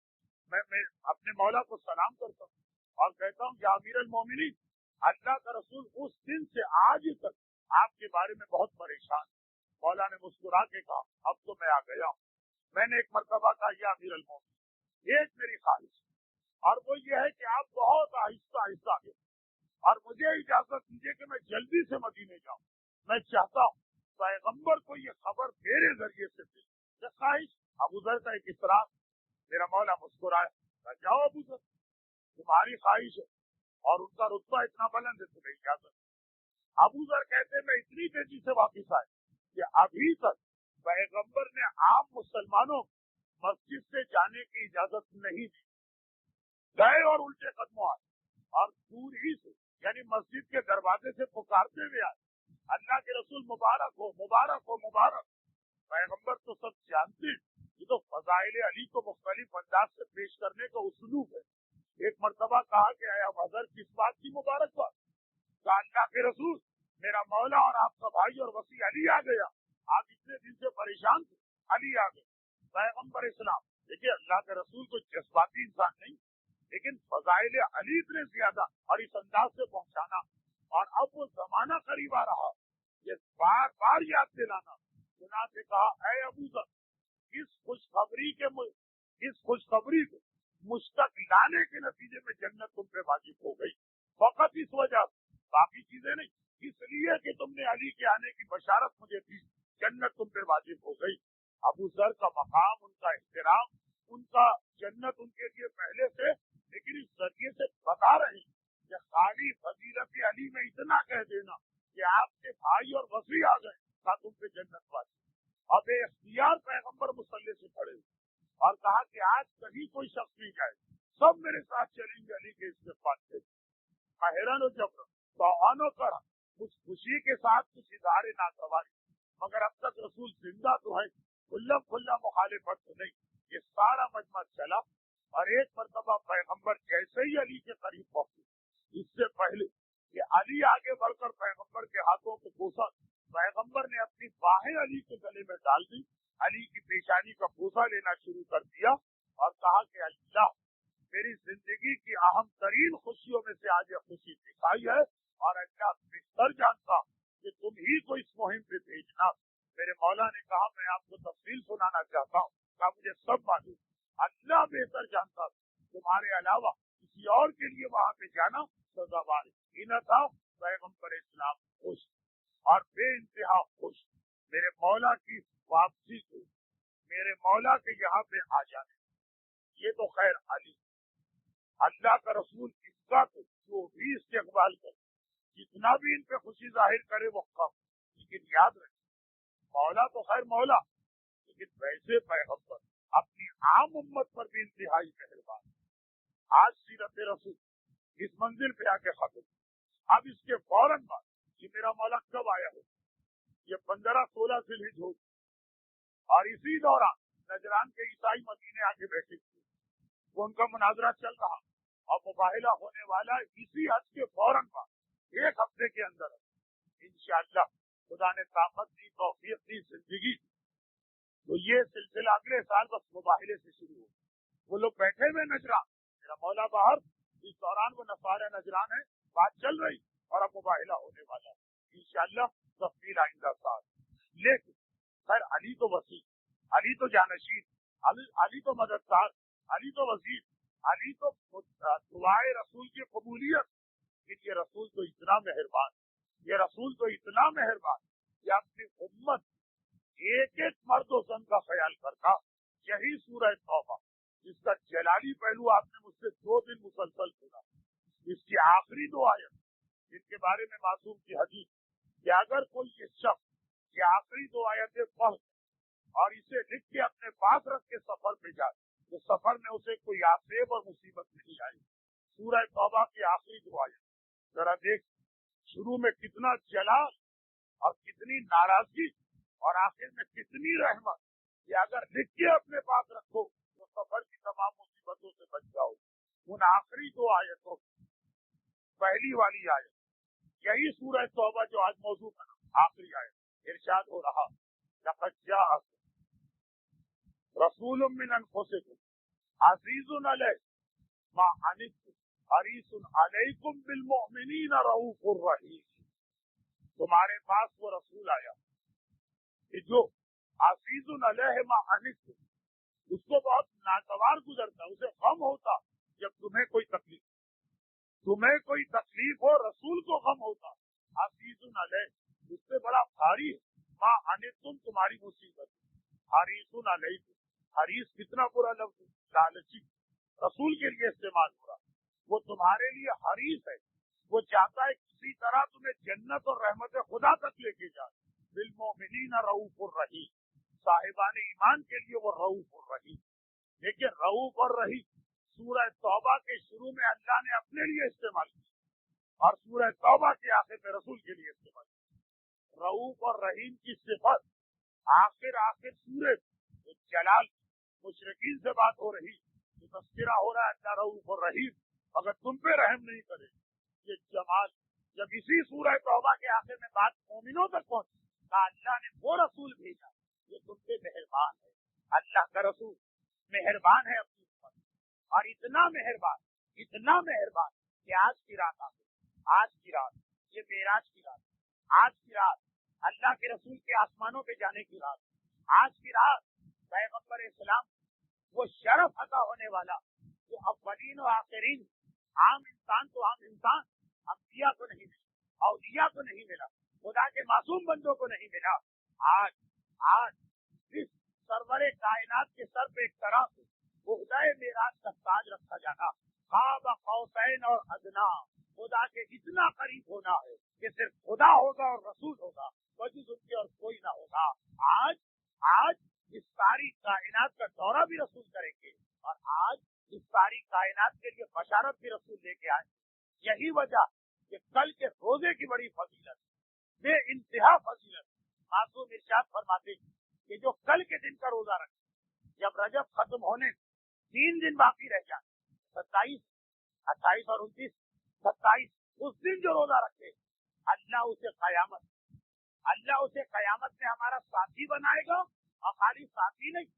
میں اپنے مولا کو سلام کرتا ہوں اور کہتا ہوں یا امیر المومنین اللہ کا رسول اس دن سے آج تک آپ کے بارے میں بہت پریشان. مولا نے مسکرا کے کہا اب تو میں آ گیا ہوں. میں نے ایک مرتبہ کہا یا امیر المومنین ایک میری خواہش اور وہ یہ ہے کہ آپ بہت آہستہ آہستہ آگے اور مجھے اجازت دیجیے کہ میں جلدی سے مدینے جاؤں. میں چاہتا ہوں پیغمبر کو یہ خبر میرے ذریعے سے دی. یہ خواہش ابو ذر کا ایک اصرار. میرا مولا مسکرایا جاؤ ابو ذر تمہاری خواہش ہے اور ان کا رتبہ اتنا بلند ہے تمہیں اجازت. ابو ذر کہتے میں اتنی تیزی سے واپس آئے کہ ابھی تک پیغمبر نے عام مسلمانوں مسجد سے جانے کی اجازت نہیں دی. گئے اور الٹے قدموں آئے اور دور ہی سے یعنی مسجد کے دروازے سے پکارتے ہوئے آئے اللہ کے رسول مبارک ہو مبارک ہو مبارک. پیغمبر تو سب جانتے ہیں یہ تو فضائل علی کو مختلف انداز سے پیش کرنے کا اسلوب ہے. ایک مرتبہ کہا کہ اے ابو ذر کس بات کی مبارکباد. کہا اللہ کے رسول میرا مولا اور آپ کا بھائی اور وسیع علی آ گیا. آپ اتنے دن سے پریشان تھے علی آ گئے. پیغمبر اسلام دیکھیے اللہ کے رسول کو جذباتی انسان نہیں لیکن فضائل علی اتنے زیادہ اور اس انداز سے پہنچانا اور اب وہ زمانہ قریب آ رہا یہ بار بار یاد دلانا. چنانچہ کہا اے ابو ذر اس خوشخبری کو مشتق لانے کے نتیجے میں جنت تم پہ واجب ہو گئی. فقط اس وجہ سے باقی چیزیں نہیں اس لیے کہ تم نے علی کے آنے کی بشارت مجھے دی جنت تم پہ واجب ہو گئی. ابو ذر کا مقام ان کا احترام ان کا جنت ان کے لیے پہلے سے لیکن اس ذریعے سے بتا رہے ہیں کہ خالی فضیلت علی میں اتنا کہہ دینا کہ آپ کے بھائی اور وسیع آ گئے کا تم پہ جنت واجب. اب اختیار پیغمبر مصلی سے کھڑے اور کہا کہ آج کہیں کوئی شخص نہیں جائے سب میرے ساتھ چلیں گے علی کے استقبال سے. حیران و جبر تو کرا کچھ خوشی کے ساتھ کچھ ادارے ناگواری مگر اب تک رسول زندہ تو ہے کھلا مخالفت تو نہیں. یہ سارا مجمع چلا اور ایک مرتبہ پیغمبر جیسے ہی علی کے قریب پہنچے اس سے پہلے کہ علی آگے بڑھ کر پیغمبر کے ہاتھوں کو بوسا پیغمبر نے اپنی باہیں علی کے گلے میں ڈال دی. علی کی پیشانی کا بوسا لینا شروع کر دیا اور کہا کہ اللہ میری زندگی کی اہم ترین خوشیوں میں سے آج یہ خوشی دکھائی ہے اور اللہ بہتر جانتا کہ تم ہی کو اس مہم پہ بھیجنا. میرے مولا نے کہا میں آپ کو تفصیل سنانا چاہتا ہوں کہ مجھے سب معلوم اللہ بہتر جانتا تمہارے علاوہ کسی اور کے لیے وہاں پہ جانا سزاوار ہی نہ تھا. پیغمبر اسلام خوش اور بے انتہا خوش میرے مولا کی واپسی کو میرے مولا کے یہاں پہ آ جانے. یہ تو خیر علی اللہ کا رسول اس کا تو جو بھی استقبال کرے جتنا بھی ان پہ خوشی ظاہر کرے وہ کم لیکن یاد رکھے مولا تو خیر مولا لیکن ویسے پیغمبر اپنی عام امت پر بھی انتہائی مہربان. آج سیرت رسول اس منزل پہ آ کے ختم. اب اس کے فوراً بعد یہ میرا مولا کب آیا ہو یہ 15-16 ذی الحجہ ہو اور اسی دوران نجران کے عیسائی مدینے آ کے بیٹھے تھے. وہ ان کا مناظرہ چل رہا اور مباحلہ ہونے والا اسی حج کے فوراً بعد ایک ہفتے کے اندر انشاءاللہ خدا نے طاقت دی توفیق دی زندگی تو یہ سلسلہ اگلے سال بس مباحلے سے شروع ہو. وہ لوگ بیٹھے ہوئے نجران میرا مولا باہر اس دوران وہ نصارے نجران ہے بات چل رہی اور اب مباحلہ ہونے والا انشاءاللہ تفصیل آئندہ سال. لیکن خیر علی تو وسیع علی تو جانشین علی تو مددگار علی تو وزیر علی تو دعائے رسول کی قبولیت. یہ رسول تو اتنا مہربان یہ رسول تو اتنا مہربان کہ اپنی امت ایک ایک مرد و زن کا خیال کرتا. یہی سورہ توبہ جس کا جلالی پہلو آپ نے مجھ سے 2 دن مسلسل سنا اس کی آخری 2 آیت جن کے بارے میں معصوم کی حدیث کہ اگر کوئی یہ شخص یہ آخری 2 آیتیں پڑھ اور اسے لکھ کے اپنے پاس رکھ کے سفر پہ جائے تو سفر میں اسے کوئی آفیب اور مصیبت نہیں آئی. سورہ توبہ کی آخری 2 آیت ذرا دیکھ شروع میں کتنا جلال اور کتنی ناراضگی اور آخر میں کتنی رحمت کہ اگر لکھ کے اپنے پاس رکھو تو سفر کی تمام مصیبتوں مصیبتوں سے بچ جاؤ. ان آخری 2 آیتوں پہلی والی آیت یہی سورہ توبہ جو آج موضوع کا آخری آیت ارشاد ہو رہا لقد جاءکم رسول من انفسکم عزیز علیہ ما عنتم حریص علیکم بالمؤمنین رؤوف الرحیم. تمہارے پاس وہ رسول آیا کہ جو عزیز علیہ ما عنتم، اس کو بہت ناگوار گزرتا، اسے غم ہوتا جب تمہیں کوئی تکلیف ہو، رسول کو غم ہوتا. عزیز علیہ اس سے بڑا بھاری ہے، ما عنتم تمہاری مصیبت، حریص علیکم، حریص کتنا برا لفظ، لالچی رسول کے لیے استعمال ہو رہا، وہ تمہارے لیے حریص ہے، وہ چاہتا ہے کسی طرح تمہیں جنت اور رحمت خدا تک لے کے جائے. بالمؤمنین رؤوف الرحیم، صاحبان ایمان کے لیے وہ رؤوف الرحیم. لیکن رؤوف اور رحیم سورہ توبہ کے شروع میں اللہ نے اپنے لیے استعمال کیا اور سورہ توبہ کے آخر میں رسول کے لیے استعمال کیا. رؤوف اور رحیم کی صفت آخر سورہ جلال مشرکین سے بات ہو رہی، تذکرہ ہو رہا ہے اللہ رؤوف اور رحیم اگر تم پہ رحم نہیں کرے. یہ جمال جب اسی سورہ توبہ کے آخر میں بات مومنوں تک پہنچی تو اللہ نے وہ رسول بھیجا یہ تم پہ مہربان ہے. اللہ کا رسول مہربان ہے اپنی امت، اور اتنا مہربان کہ آج کی رات یہ معراج کی رات، آج کی رات اللہ کے رسول کے آسمانوں پہ جانے کی رات، آج کی رات پیغمبر اسلام وہ شرف عطا ہونے والا جو اولین و آخرین، عام انسان تو عام انسان، انبیاء کو نہیں ملا، اولیاء کو نہیں ملا، خدا کے معصوم بندوں کو نہیں ملا. آج اس سرور کائنات کے سر پہ ایک طرح سے عہدہ معراج کا تاج رکھا جانا، قاب قوسین اور ادنا، خدا کے اتنا قریب ہونا ہے کہ صرف خدا ہوگا اور رسول ہوگا، وجود ان کے اور کوئی نہ ہوگا. آج اس ساری کائنات کا دورہ بھی رسول کریں گے، اور آج اس ساری کائنات کے لیے بشارت بھی رسول لے کے آئیں. یہی وجہ کہ کل کے روزے کی بڑی فضیلت، بے انتہا فضیلت. معصوم ارشاد فرماتے ہیں کہ جو کل کے دن کا روزہ رکھے، جب رجب ختم ہونے 3 دن باقی رہ جائیں، 27، 28 اور 29، 27 اس دن جو روزہ رکھے اللہ اسے قیامت میں ہمارا ساتھی بنائے گا، اور خالی ساتھی نہیں،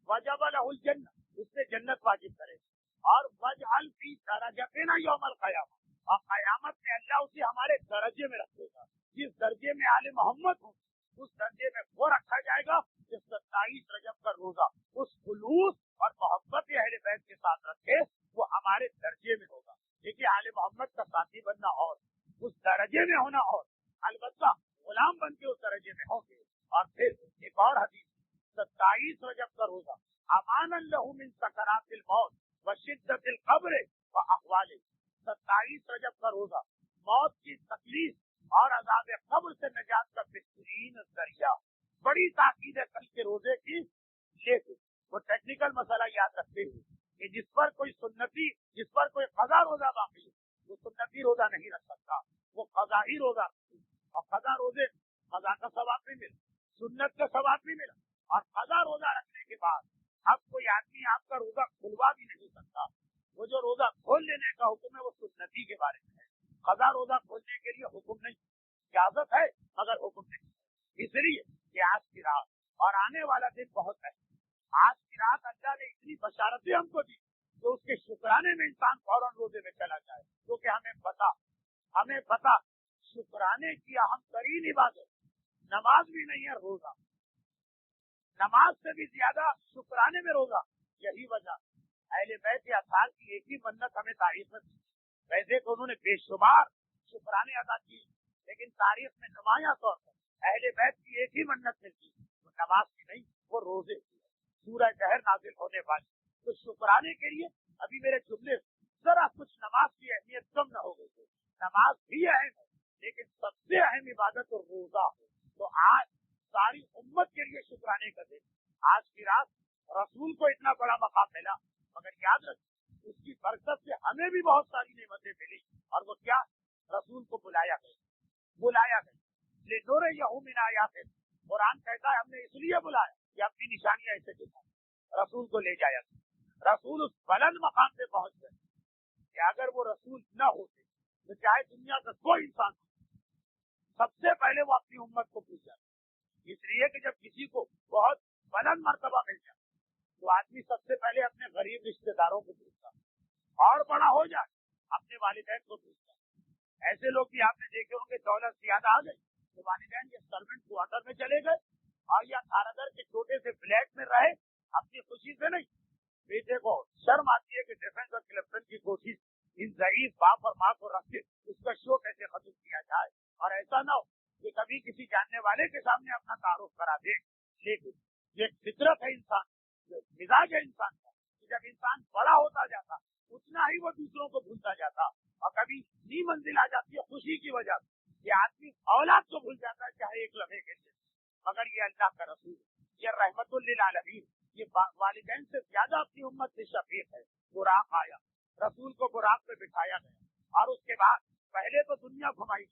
وجب لہ الجنہ، اس سے جنت واجب کرے، اور وجعل فی درجتنا یوم القیامہ، اور قیامت میں اللہ اسے ہمارے درجے میں رکھے گا. جس درجے میں آل محمد ہوں اس درجے میں وہ رکھا جائے گا کہ 27 رجب کا روزہ اس خلوص اور محبت اہل بیت کے ساتھ رکھے، وہ ہمارے درجے میں ہوگا. دیکھیے آل محمد کا ساتھی بننا اور اس درجے میں ہونا، اور البتہ غلام بن کے اس درجے میں ہوں گے. اور پھر ایک اور حدیث، 27 رجب کا روزہ امان لہ من سکرات الموت وشدت القبر واحوال. 27 رجب کا روزہ موت کی تکلیف اور عذاب قبر سے نجات کا بہترین ذریعہ. بڑی تاکید ہے کل کے روزے کی. لیکن وہ ٹیکنیکل مسئلہ یاد رکھتے ہوئے کہ جس پر کوئی قضا روزہ باقی ہے وہ سنتی روزہ نہیں رکھ سکتا، وہ قضا ہی روزہ رکھتی. اور قضا روزے قضا کا ثواب بھی ملا، سنت کا ثواب بھی ملا. اور قضا روزہ رکھنے کے بعد اب کوئی آدمی آپ کا روزہ کھلوا بھی نہیں سکتا. وہ جو روزہ کھول لینے کا حکم ہے وہ سنتی کے بارے میں ہے، قضا روزہ کھولنے کے لیے حکم نہیں، اجازت ہے مگر حکم نہیں. اس لیے کہ آج کی رات اور آنے والا دن بہت ہے. آج کی رات اللہ نے اتنی بشارتیں ہم کو دی کہ اس کے شکرانے میں انسان فوراً روزے میں چلا جائے، کیونکہ ہمیں پتا شکرانے کی اہم ترین عبادت نماز بھی نہیں ہے، روزہ. نماز سے بھی زیادہ شکرانے میں روزہ. یہی وجہ اہل بیت اطہار کی ایک ہی منت ہمیں تاریخ میں دی. ویسے تو انہوں نے بے شمار شکرانے ادا کی، لیکن تاریخ میں نمایاں طور پر اہل بیت کی ایک ہی منت ملتی، وہ نماز کی نہیں، وہ روزے کی. سورہ دہر نازل ہونے والی تو شکرانے کے لیے ابھی میرے جملے ذرا کچھ نماز کی اہمیت کم نہ ہو گئی. نماز بھی اہم ہے لیکن سب سے اہم عبادت اور روزہ ہے. تو آج ساری امت کے لیے شکرانے کا دن. آج کی رات رسول کو اتنا بڑا مقام ملا، مگر یاد رکھیں اس کی برکت سے ہمیں بھی بہت ساری نعمتیں ملی. اور وہ کیا؟ رسول کو بلایا گیا. لنور یہو من آیات، قرآن کہتا ہے ہم نے اس لیے بلایا کہ اپنی نشانیاں ایسے دکھائیں. رسول کو لے جایا گیا، رسول اس بلند مقام پہ پہنچ گئے کہ اگر وہ رسول نہ ہوتے تو چاہے دنیا کا کوئی انسان سب سے پہلے وہ اپنی امت کو پوچھا. اس لیے کہ جب کسی کو بہت بلند مرتبہ مل جائے تو آدمی سب سے پہلے اپنے غریب رشتے داروں کو پوچھتا, اور بڑا ہو جائے اپنے والدین کو پوچھتا. ایسے لوگ بھی آپ نے دیکھے ہوں گے دولت زیادہ آ گئی تو والدین کے سرونٹ کوارٹر میں چلے گئے اور یا تھانگر کے چھوٹے سے فلیٹ میں رہے اپنی خوشی سے نہیں. بیٹے کو شرم آتی ہے کہ ڈیفینس اور کلیکشن کی کوشش ان ضعیف باپ اور ماں کو رکھ کے اس کا شو کیسے ختم کیا جائے, اور ایسا نہ ہو کہ کبھی کسی جاننے والے کے سامنے اپنا تعارف کرا دے. لیکن یہ فطرت ہے انسان, مزاج ہے انسان کا, جب انسان بڑا ہوتا جاتا اتنا ہی وہ دوسروں کو بھولتا جاتا, اور کبھی نئی منزل آ جاتی ہے خوشی کی وجہ سے یہ آدمی اولاد کو بھول جاتا ہے چاہے ایک لمحے کے لیے. مگر یہ اللہ کا رسول, یہ رحمت للعالمین, یہ والدین سے زیادہ اپنی امت سے شفیق ہے. براق آیا, رسول کو براق پہ بٹھایا گیا اور اس کے بعد پہلے تو دنیا گھمائی.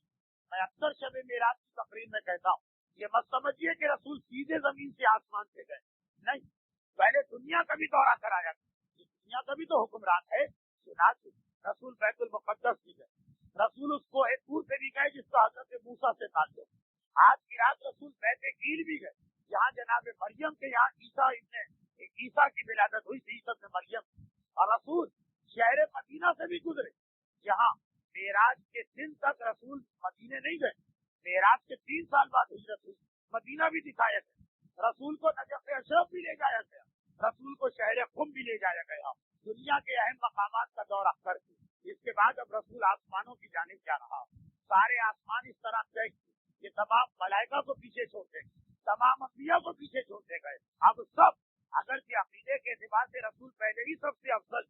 میں اکثر شب معراج کی تقریر میں کہتا ہوں یہ مت سمجھیے کہ رسول سیدھے زمین سے آسمان سے گئے, نہیں, پہلے دنیا کا بھی دورہ کرایا. دنیا کا بھی تو حکمران ہے. رسول بیت المقدس بھی گئے, رسول اس کو ایک پور پہ بھی گئے جس کا حضرت موسیٰ سے تعلق. آج کی رات رسول بیت گیل بھی گئے جہاں جناب مریم کے یہاں عیسیٰ کی ولادت ہوئی تھی, عیسیٰ ابن مریم. اور رسول شہر مدینہ سے بھی گزرے جہاں معراج کے دن تک رسول مدینے نہیں گئے, معراج کے 3 سال بعد ہجرت ہوئی, مدینہ بھی دکھایا گیا. رسول کو نجف اشرف بھی لے جایا گیا, رسول کو شہر قم بھی لے جایا گیا, دنیا کے اہم مقامات کا دورہ کر کے. اس کے بعد اب رسول آسمانوں کی جانب جا رہا, سارے آسمان اس طرح طے کہ تمام ملائکہ کو پیچھے چھوڑتے, تمام انبیاء کو پیچھے چھوڑتے گئے. اب سب اگر کہ عقیدے کے اعتبار سے رسول پہلے ہی سب سے افضل,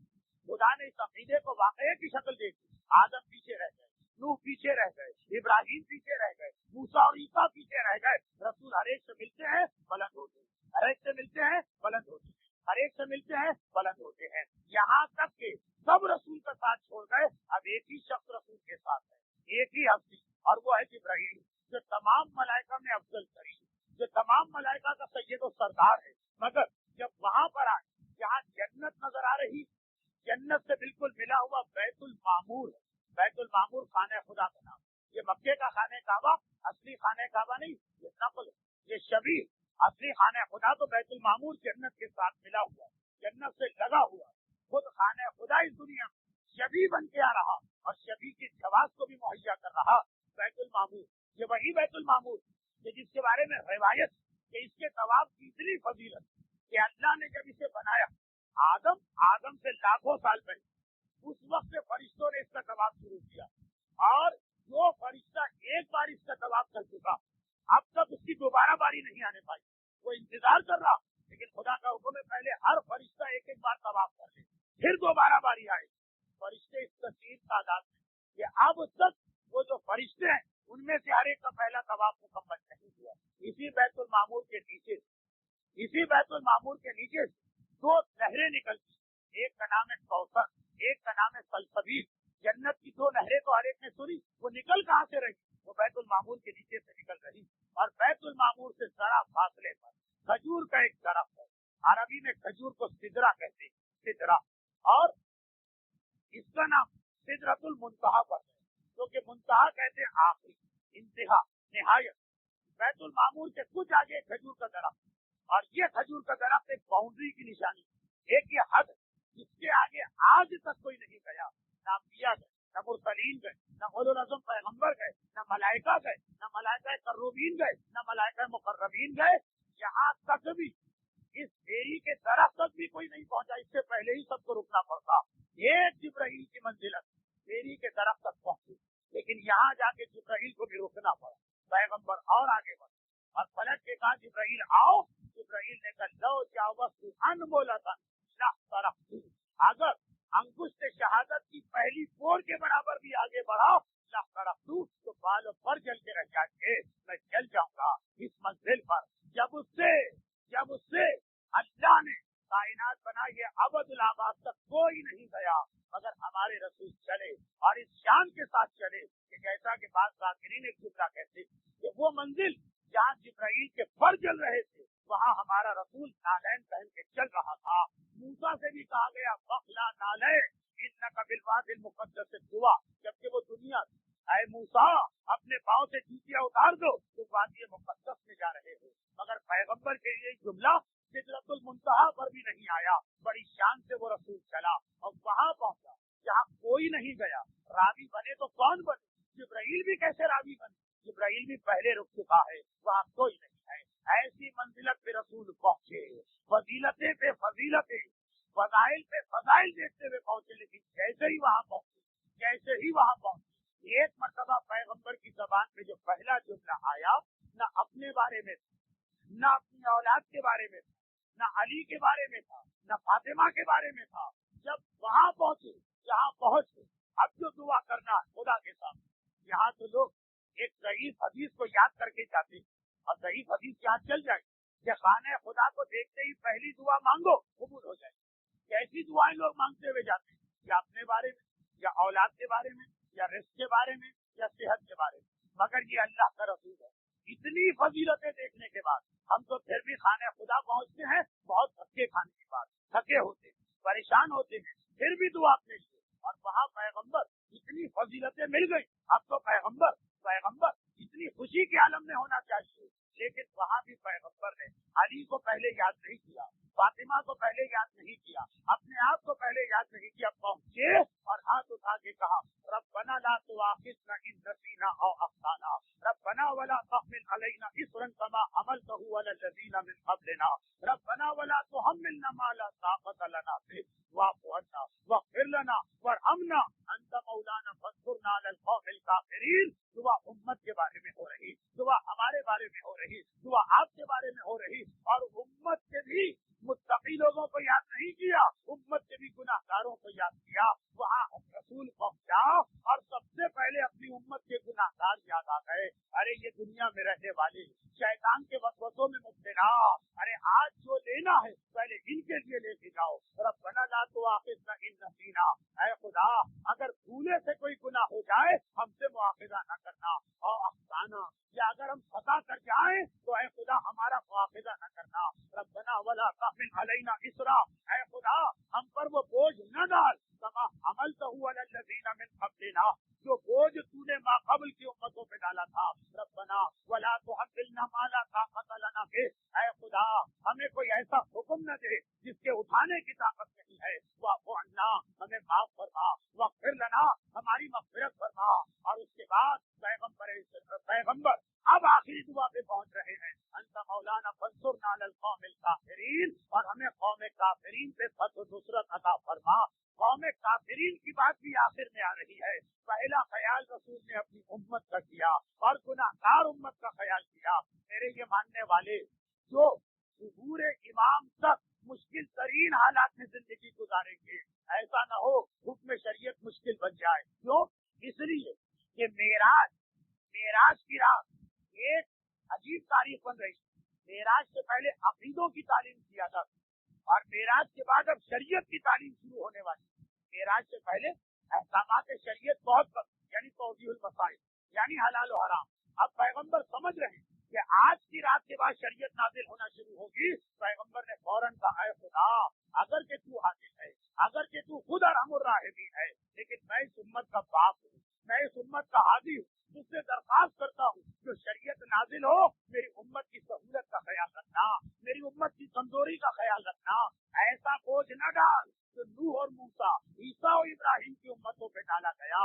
خدا نے اس عقیدے کو واقعے کی شکل دے دی. آدم پیچھے رہ گئے, نوح پیچھے رہ گئے, ابراہیم پیچھے رہ گئے, موسیٰ اور عیسیٰ پیچھے رہ گئے. رسول ہر ایک سے ملتے ہیں بلند ہوتے ہیں, ہر ایک سے ملتے ہیں بلند ہوتے ہیں, ہر ایک سے ملتے ہیں بلند ہوتے ہیں, یہاں تک کہ سب رسول کا ساتھ چھوڑ گئے. اب ایک ہی شخص رسول کے ساتھ ہے, ایک ہی ہستی, اور وہ ہے جبرائیل, جو تمام ملائکہ میں افضل ترین, جو تمام ملائکہ کا سید و سردار ہے. مگر جب وہاں پر آئے جہاں جنت نظر آ رہی, جنت سے بالکل ملا ہوا بیت المعمور ہے. بیت المعمور خانہ خدا کا نام. یہ مکے کا خانہ کعبہ اصلی خانہ کعبہ نہیں, یہ نقل, یہ شبیہ. اصلی خانہ خدا تو بیت المعمور جنت کے ساتھ ملا ہوا, جنت سے لگا ہوا. خود خانہ خدا اس دنیا شبیہ بن کے آ رہا اور شبیہ کی جواز کو بھی مہیا کر رہا بیت المعمور. یہ وہی بیت المعمور جس کے بارے میں روایت کہ اس کے طواف کی اتنی فضیلت کہ اللہ نے جب اسے بنایا آدم سے لاکھوں سال پہلے, اس وقت سے فرشتوں نے اس کا طواف شروع کیا, اور جو فرشتہ ایک بار اس کا طواف کر چکا اب تک اس کی دوبارہ باری نہیں آنے پائی. وہ انتظار کر رہا, لیکن خدا کا حکم ہے پہلے ہر فرشتہ ایک بار طواف کر لے, پھر دوبارہ باری آئے. فرشتے اس کثیر تعداد میں کہ اب تک وہ جو فرشتے ہیں ان میں سے ہر ایک کا پہلا طواف مکمل نہیں ہوا. اسی بیت المعمور کے نیچے 2 نہریں نکلتی, ایک کا نام ہے کوثر, ایک کا نام ہے سلسبیل. جنت کی 2 نہریں تو ہر ایک نے سنی, وہ نکل کہاں سے رہی, وہ بیت المعمور کے نیچے سے نکل رہی. اور بیت المعمور سے ذرا فاصلے پر کھجور کا ایک درخت ہے, عربی میں کھجور کو سدرا کہتے ہیں, سدرا, اور اس کا نام سدرۃ المنتہا پر ہے, کیونکہ منتہا کہتے ہیں آخری, انتہا, نہایت. بیت المعمور کے کچھ آگے کھجور کا درخت, اور یہ کھجور کا درخت ایک باؤنڈری کی نشانی, ایک یہ حد جس کے آگے آج تک کوئی نہیں گیا. نہ انبیاء گئے, نہ مرسلین گئے, نہ اولو العزم پیغمبر گئے, نہ ملائکہ گئے, نہ ملائکہ کروبین گئے, نہ ملائکہ مقربین گئے. یہاں تک بھی اس بیری کے درخت تک بھی کوئی نہیں پہنچا, اس سے پہلے ہی سب کو رکنا پڑتا. ایک جبرائیل کی منزلت بیری کے درخت تک پہنچی, لیکن یہاں جا کے جبرائیل کو بھی رکنا پڑا. پیغمبر اور آگے بڑھ, اور پلٹ کے کہا جبرائیل آؤ. جبرائیل نے کہا لو جاوزت ان بولا تھا طرف, اگر انگشت شہادت کی پہلی پور کے برابر بھی آگے بڑھاؤ طرف تو بال پر جل کے رہ جائیں گے, میں جل جاؤں گا اس منزل پر. جب اس سے اللہ نے کائنات بنائی ہے, ابد الآباد تک کوئی نہیں گیا مگر ہمارے رسول چلے, اور اس شان کے ساتھ چلے کہ جیسا کہ بعض ذاکرین ایک جملہ کہتے کہ وہ منزل جہاں جبرائیل کے پر جل رہے تھے وہاں ہمارا رسول نالین پہن کے چل رہا تھا. موسیٰ سے بھی کہا گیا فخلا نالے انک بالوادی المقدس طویٰ، جبکہ وہ دنیا اے موسیٰ اپنے پاؤں سے جوتیاں اتار دو، تم وادی مقدس میں جا رہے ہو۔ مگر پیغمبر کے لیے جملہ سدرۃ المنتہا پر بھی نہیں آیا، بڑی شان سے وہ رسول چلا اور وہاں پہنچا جہاں کوئی نہیں گیا۔ راوی بنے تو کون بنے؟ جبرائیل بھی کیسے راوی بنے؟ جبرائیل بھی پہلے رک چکا ہے، وہاں کوئی نہیں ہے۔ ایسی منزلت پہ رسول پہنچے، فضیلتیں پہ فضیلتیں، فضائل پہ فضائل دیکھتے ہوئے پہنچے، لیکن جیسے ہی وہاں پہنچے ایک مرتبہ پیغمبر کی زبان پہ جو پہلا جملہ آیا، نہ اپنے بارے میں تھا، نہ اپنی اولاد کے بارے میں تھا، نہ علی کے بارے میں تھا، نہ فاطمہ کے بارے میں تھا۔ جب وہاں پہنچے جہاں پہنچے، اب جو دعا کرنا ہے خدا کے سامنے، یہاں تو لوگ ایک ضعیف حدیث کو یاد کر کے جاتے ہیں اور ضعیف حدیث یاد چل جائے کہ خانہ خدا کو دیکھتے ہی پہلی دعا مانگو قبول ہو جائے۔ کیسی دعائیں لوگ مانگتے ہوئے جاتے ہیں؟ یا اپنے بارے میں، یا اولاد کے بارے میں، یا رزق کے بارے میں، یا صحت کے بارے میں۔ مگر یہ اللہ کا رسول ہے۔ اتنی فضیلتیں دیکھنے کے بعد ہم تو پھر بھی خانہ خدا پہنچتے ہیں بہت تھکے کھانے کے بعد، تھکے ہوتے ہیں، پریشان ہوتے ہیں، پھر بھی دعا اپنے لیے، اور وہاں پیغمبر اتنی فضیلتیں مل گئی۔ اب تو پیغمبر اتنی خوشی کے عالم میں ہونا چاہیے، لیکن وہاں بھی پیغمبر نے علی کو پہلے یاد نہیں کیا، فاطمہ کو پہلے یاد نہیں کیا، اپنے آپ کو پہلے یاد نہیں کیا۔ پہنچے اور ہاتھ اٹھا کے کہا ربنا لا تؤاخذنا ان نسینا او اخطانا ربنا ولا تحمل علينا اصرا كما حملته على الذين من قبلنا ربنا ولا تحملنا ما لا طاقة لنا به واعف عنا واغفر لنا وارحمنا انت مولانا فانصرنا على القوم الكافرين۔ دعا امت کے بارے میں ہو رہی، دعا ہمارے بارے میں ہو رہی، دعا آپ کے بارے میں ہو رہی، اور امت کے بھی متقی لوگوں کو یاد نہیں کیا، امت کے بھی گناہ گاروں کو یاد کیا۔ وہاں رسول پہنچا اور سب سے پہلے اپنی امت کے گناہ گار یاد آ گئے۔ ارے یہ دنیا میں رہنے والے شیطان کے وسوسوں میں مبتلا، ارے آج جو لینا ہے پہلے ان کے لیے لے کے جاؤ۔ ربنا لا تؤاخذنا ان نسینا، اے خدا اگر بھولے سے کوئی گناہ ہو جائے ہم سے مواخذہ نہ کرنا، اور اخطانا یا اگر ہم خطا کر جائیں تو اے خدا ہمارا مواخذہ نہ کرنا۔ ربنا ولا تحمل علینا اسرا، اے خدا ہم پر وہ بوجھ نہ ڈال کما حملته علی الذین من قبلنا، جو بوجھ تو نے ما قبل کی امتوں پہ ڈالا تھا۔ ربنا ولا تحملنا ما لا طاقة لنا به، اے خدا ہمیں کوئی ایسا حکم نہ دے جس کے اٹھانے کی طاقت نہیں ہے۔ واعف عنا، ہمیں معاف فرما، واغفر لنا، ہماری مغفرت فرما۔ اور اس کے بعد پیغمبر اب آخری دعا پہ پہنچ رہے ہیں، انت مولانا فانصرنا علی القوم الکافرین، اور ہمیں قوم کافرین پہ فتح و نصرت عطا فرما۔ قوم کافرین کی بات بھی آخر میں آ رہی ہے۔ پہلا خیال رسول نے اپنی امت کا کیا اور گناہ گار امت کا خیال کیا۔ میرے یہ ماننے والے جو ظہور امام تک مشکل ترین حالات میں زندگی گزاریں گے، ایسا نہ ہو حکم شریعت مشکل بن جائے۔ کیوں؟ اس لیے کہ معراج کی رات ایک عجیب تاریخ بن رہی ہے۔ معراج سے پہلے عقیدوں کی تعلیم کیا جاتا اور معراج کے بعد اب شریعت کی تعلیم شروع ہونے والی۔ معراج سے پہلے احکامات شریعت بہت کم، یعنی توضیح المسائل، یعنی حلال و حرام۔ اب پیغمبر سمجھ رہے ہیں کہ آج کی رات کے بعد شریعت نازل ہونا شروع ہوگی۔ پیغمبر نے فوراً کہا اے خدا اگر کہ تو حاکم ہے، اگر کہ تو خود ارحم الراحمین ہے، لیکن میں اس امت کا باپ ہوں، میں اس امت کا عادی ہوں، تجھ سے درخواست کرتا ہوں جو شریعت نازل ہو میری امت کی سہولت کا خیال رکھنا، میری امت کی کمزوری کا خیال رکھنا۔ ایسا بوجھ نہ ڈال جو نوح اور موسیٰ، عیسیٰ اور ابراہیم کی امتوں پہ ڈالا گیا۔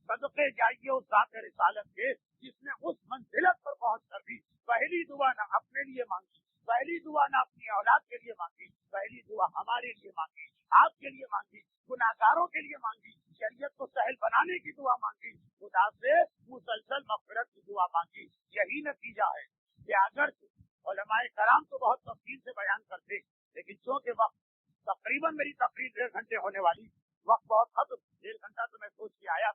صدقے جائیے اس ذات رسالت کے جس نے اس منزلت پر پہنچ کر بھی پہلی دعا نہ اپنے لیے مانگی، پہلی دعا نہ اپنی اولاد کے لیے مانگی، پہلی دعا ہمارے لیے مانگی، آپ کے لیے مانگی، گناہ گاروں کے لیے مانگی، شریعت کو سہل بنانے کی دعا مانگی، خدا سے مسلسل مغفرت کی دعا مانگی۔ یہی نتیجہ ہے کہ اگر علماء کرام تو بہت تفصیل سے بیان کرتے، لیکن چونکہ وقت تقریباً میری تقریر 1.5 گھنٹے ہونے والی، وقت بہت ختم، 1.5 گھنٹہ تو میں سوچ کے آیا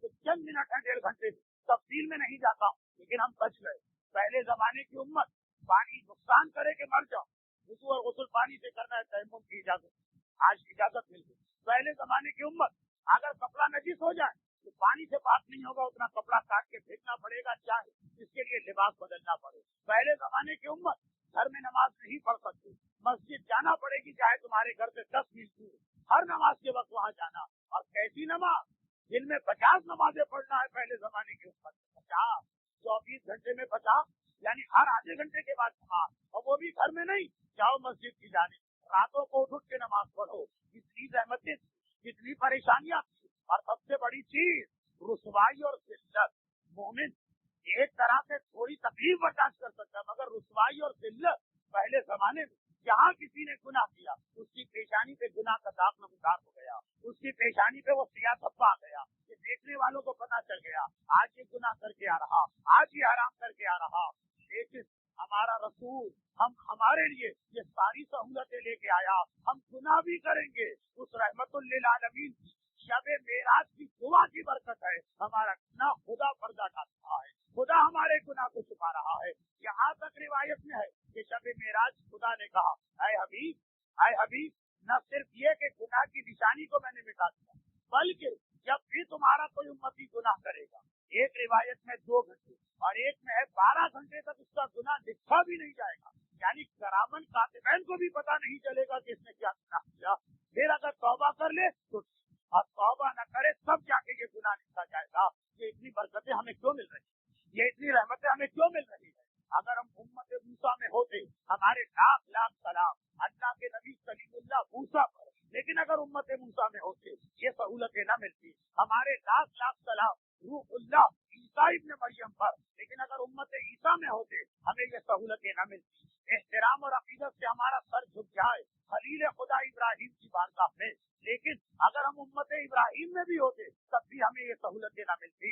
کہ چند منٹ ہیں 1.5 گھنٹے تفصیل میں نہیں جاتا ہوں، لیکن ہم بچ گئے۔ پہلے زمانے کی امت پانی نقصان کرے کہ مر جاؤ، وضو اور غسل پانی سے کرنا ہے، تیمم کی اجازت، آج اجازت مل گئی۔ پہلے زمانے کی امت اگر کپڑا نجس ہو جائے تو پانی سے پاک نہیں ہوگا، اتنا کپڑا کاٹ کے پھینکنا پڑے گا، چاہے اس کے لیے لباس بدلنا پڑے۔ پہلے زمانے کی امت گھر میں نماز نہیں پڑھ سکتے، مسجد جانا پڑے گی، چاہے تمہارے گھر سے 10 میل دور، ہر نماز کے وقت وہاں جانا. اور کیسی نماز؟ دن میں 50 نمازیں پڑھنا ہے پہلے زمانے کے اوپر. 50، 24 گھنٹے میں 50، یعنی ہر آدھے گھنٹے کے بعد نماز، اور وہ بھی گھر میں نہیں. جاؤ مسجد کی جانب، راتوں کو اٹھ کے نماز پڑھو. کتنی رحمتیں، کتنی پریشانیاں. اور سب سے بڑی چیز رسوائی اور ذلت. مومن ایک طرح سے تھوڑی تکلیف برداشت کر سکتا ہے، مگر رسوائی اور ذلت پہلے زمانے میں جہاں کسی نے گناہ کیا اس کی پیشانی پہ گناہ کا داغ نمودار ہو گیا، اس کی پیشانی پہ وہ سیاہ دھبا آ گیا کہ دیکھنے والوں کو پتا چل گیا آج یہ گناہ کر کے آ رہا، آج یہ حرام کر کے آ رہا. لیکن ہمارا رسول ہمارے لیے یہ ساری سہولتیں لے کے آیا. ہم گناہ بھی کریں گے، اس رحمت للعالمین کی شب معراج کی دعا کی برکت ہے ہمارا گناہ خدا پردہ ڈالتا ہے، خدا ہمارے گناہ کو چھپا رہا ہے. یہاں تک روایت میں ہے کہ شب معراج خدا نے کہا اے حبیب، نہ صرف یہ کہ گناہ کی نشانی کو میں نے مٹا دیا، بلکہ جب بھی تمہارا کوئی امتی گناہ کرے گا، ایک روایت میں 2 گھنٹے اور ایک میں ہے 12 گھنٹے تک اس کا گناہ لکھا بھی نہیں جائے گا. یعنی کرامن کاتبین کو بھی پتا نہیں چلے گا کہ اس نے کیا گناہ کیا. پھر اگر توبہ کر لے تو اور توبہ نہ کرے تب جا کے یہ گناہ لکھا جائے گا. یہ اتنی برکتیں ہمیں کیوں مل رہی ہیں، یہ اتنی رحمتیں ہمیں کیوں مل رہی ہیں؟ اگر ہم امت موسیٰ میں ہوتے، ہمارے لاکھ لاکھ سلام اللہ کے نبی کلیم اللہ موسیٰ پر، لیکن اگر امت موسیٰ میں ہوتے یہ سہولتیں نہ ملتی. ہمارے لاکھ لاکھ سلام روح اللہ عیسیٰ ابن مریم پر، لیکن اگر امت عیسیٰ میں ہوتے ہمیں یہ سہولتیں نہ ملتی. احترام اور عقیدت سے ہمارا سر جھک جائے خلیل خدا ابراہیم کی بارگاہ میں، لیکن اگر ہم امت ابراہیم میں بھی ہوتے تب بھی ہمیں یہ سہولتیں نہ ملتی.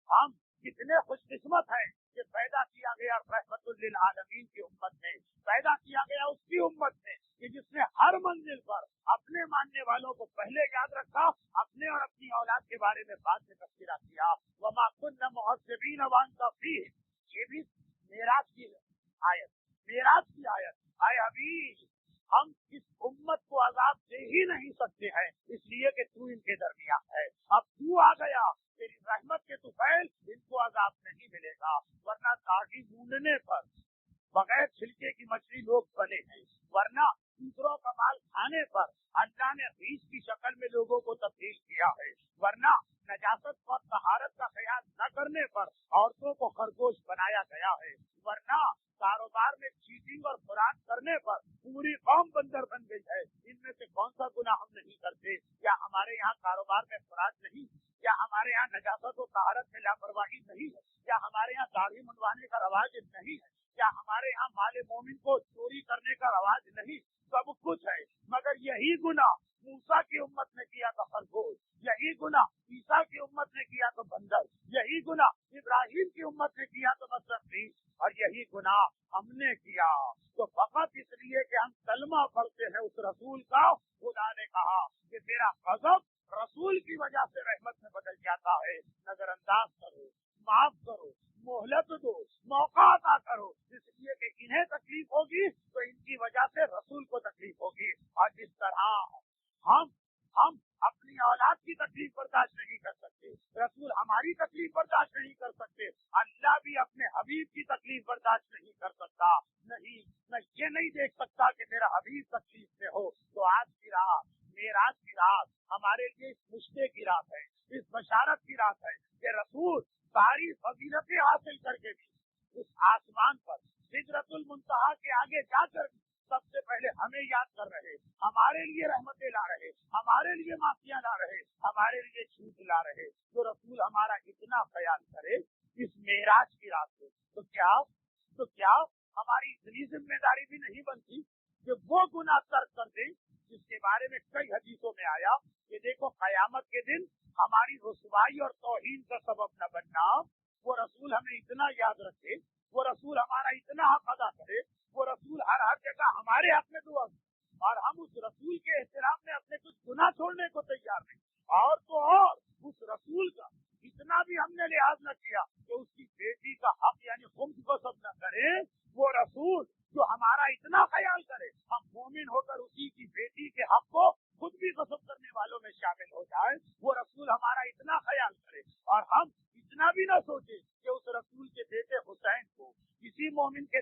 ہم کتنے خوش قسمت ہیں کہ پیدا کیا گیا رحمت للعالمین کی امت میں، پیدا کیا گیا اس کی امت میں کہ جس نے ہر منزل پر اپنے ماننے والوں کو پہلے یاد رکھا، اپنے اور اپنی اولاد کے بارے میں بعد میں تذکرہ کیا. وما كنا معذبين وانت فيهم. یہ بھی معراج کی آیت. اے حبیب، ہم اس امت کو عذاب دے ہی نہیں سکتے ہیں اس لیے کہ تو ان کے درمیان ہے. اب تو آ گیا، تیری رحمت کے طفیل ان کو عذاب نہیں ملے گا. ورنہ داڑھی مونڈنے پر بغیر چھلکے کی مچھلی لوگ بنے ہیں، ورنہ دوسروں کا مال کھانے پر اللہ نے ریچھ کی شکل میں لوگوں کو تبدیل کیا ہے، ورنہ نجاست اور طہارت کا خیال نہ کرنے پر عورتوں کو خرگوش بنایا گیا ہے، ورنہ کاروبار میں چیٹنگ اور فراڈ کرنے پر پوری قوم بندر بن گئی ہے. ان میں سے کون سا گناہ ہم نہیں کرتے؟ کیا ہمارے یہاں کاروبار میں فراڈ نہیں؟ کیا ہمارے یہاں نجاست و طہارت میں لاپرواہی نہیں ہے؟ کیا ہمارے یہاں داڑھی منڈوانے کا رواج نہیں ہے؟ کیا ہمارے یہاں مال مومن کو چوری کرنے کا رواج نہیں؟ سب کچھ ہے، مگر یہی گناہ موسیٰ کی امت نے کیا تو خرگوش، یہی گناہ عیسیٰ کی امت نے کیا تو بندر، یہی گناہ ابراہیم کی امت نے کیا تو مصری، اور یہی گناہ ہم نے کیا تو فقط اس لیے کہ ہم کلمہ پڑھتے ہیں اس رسول کا. خدا نے کہا کہ تیرا غضب رسول کی وجہ سے رحمت میں بدل جاتا ہے. نظر انداز کرو، معاف کرو، مہلت دو، موقع عطا کرو، اس لیے کہ انہیں تکلیف ہوگی تو ان کی وجہ سے رسول کو تکلیف ہوگی. اور جس طرح ہم اپنی اولاد کی تکلیف برداشت نہیں کر سکتے، رسول ہماری تکلیف برداشت نہیں کر سکتے، اللہ بھی اپنے حبیب کی تکلیف برداشت نہیں کر سکتا. میں یہ نہیں دیکھ سکتا کہ میرا حبیب تکلیف میں ہو. تو آج کی رات، معراج کی رات ہمارے لیے اس مشتے کی رات ہے، اس بشارت کی رات ہے کہ رسول ساری فضیلتیں حاصل کر کے بھی اس آسمان پر سدرۃ المنتہا کے آگے جا کر بھی سب سے پہلے ہمیں یاد کر رہے، ہمارے لیے رحمتیں لا رہے، ہمارے لیے معافیاں لا رہے، ہمارے لیے چھوٹ لا رہے. جو رسول ہمارا اتنا خیال کرے اس معراج کی رات کو، تو کیا ہماری اتنی ذمہ داری بھی نہیں بنتی کہ وہ گناہ ترک کر دیں جس کے بارے میں کئی حدیثوں میں آیا کہ دیکھو قیامت کے دن ہماری رسوائی اور توہین کا سبب نہ بننا. وہ رسول ہمیں اتنا یاد رکھے، وہ رسول ہمارا اتنا حق ادا کرے، وہ رسول ہر جگہ ہمارے حق میں دعا کرے، اور ہم اس رسول کے احترام میں اپنے کچھ گناہ چھوڑنے کو تیار نہیں. اور تو اور اس رسول کا اتنا بھی ہم نے لحاظ نہ کیا کہ اس کی بیٹی کا حق یعنی خمس کو سب نہ کرے. وہ رسول جو ہمارا اتنا خیال کرے، ہم مومن ہو کر اسی کی بیٹی کے حق کو خود بھی غصب کرنے والوں میں شامل ہو جائے. وہ رسول ہمارا اتنا خیال کرے اور ہم اتنا بھی نہ سوچے کہ اس رسول کے بیٹے حسین کو کسی مومن کے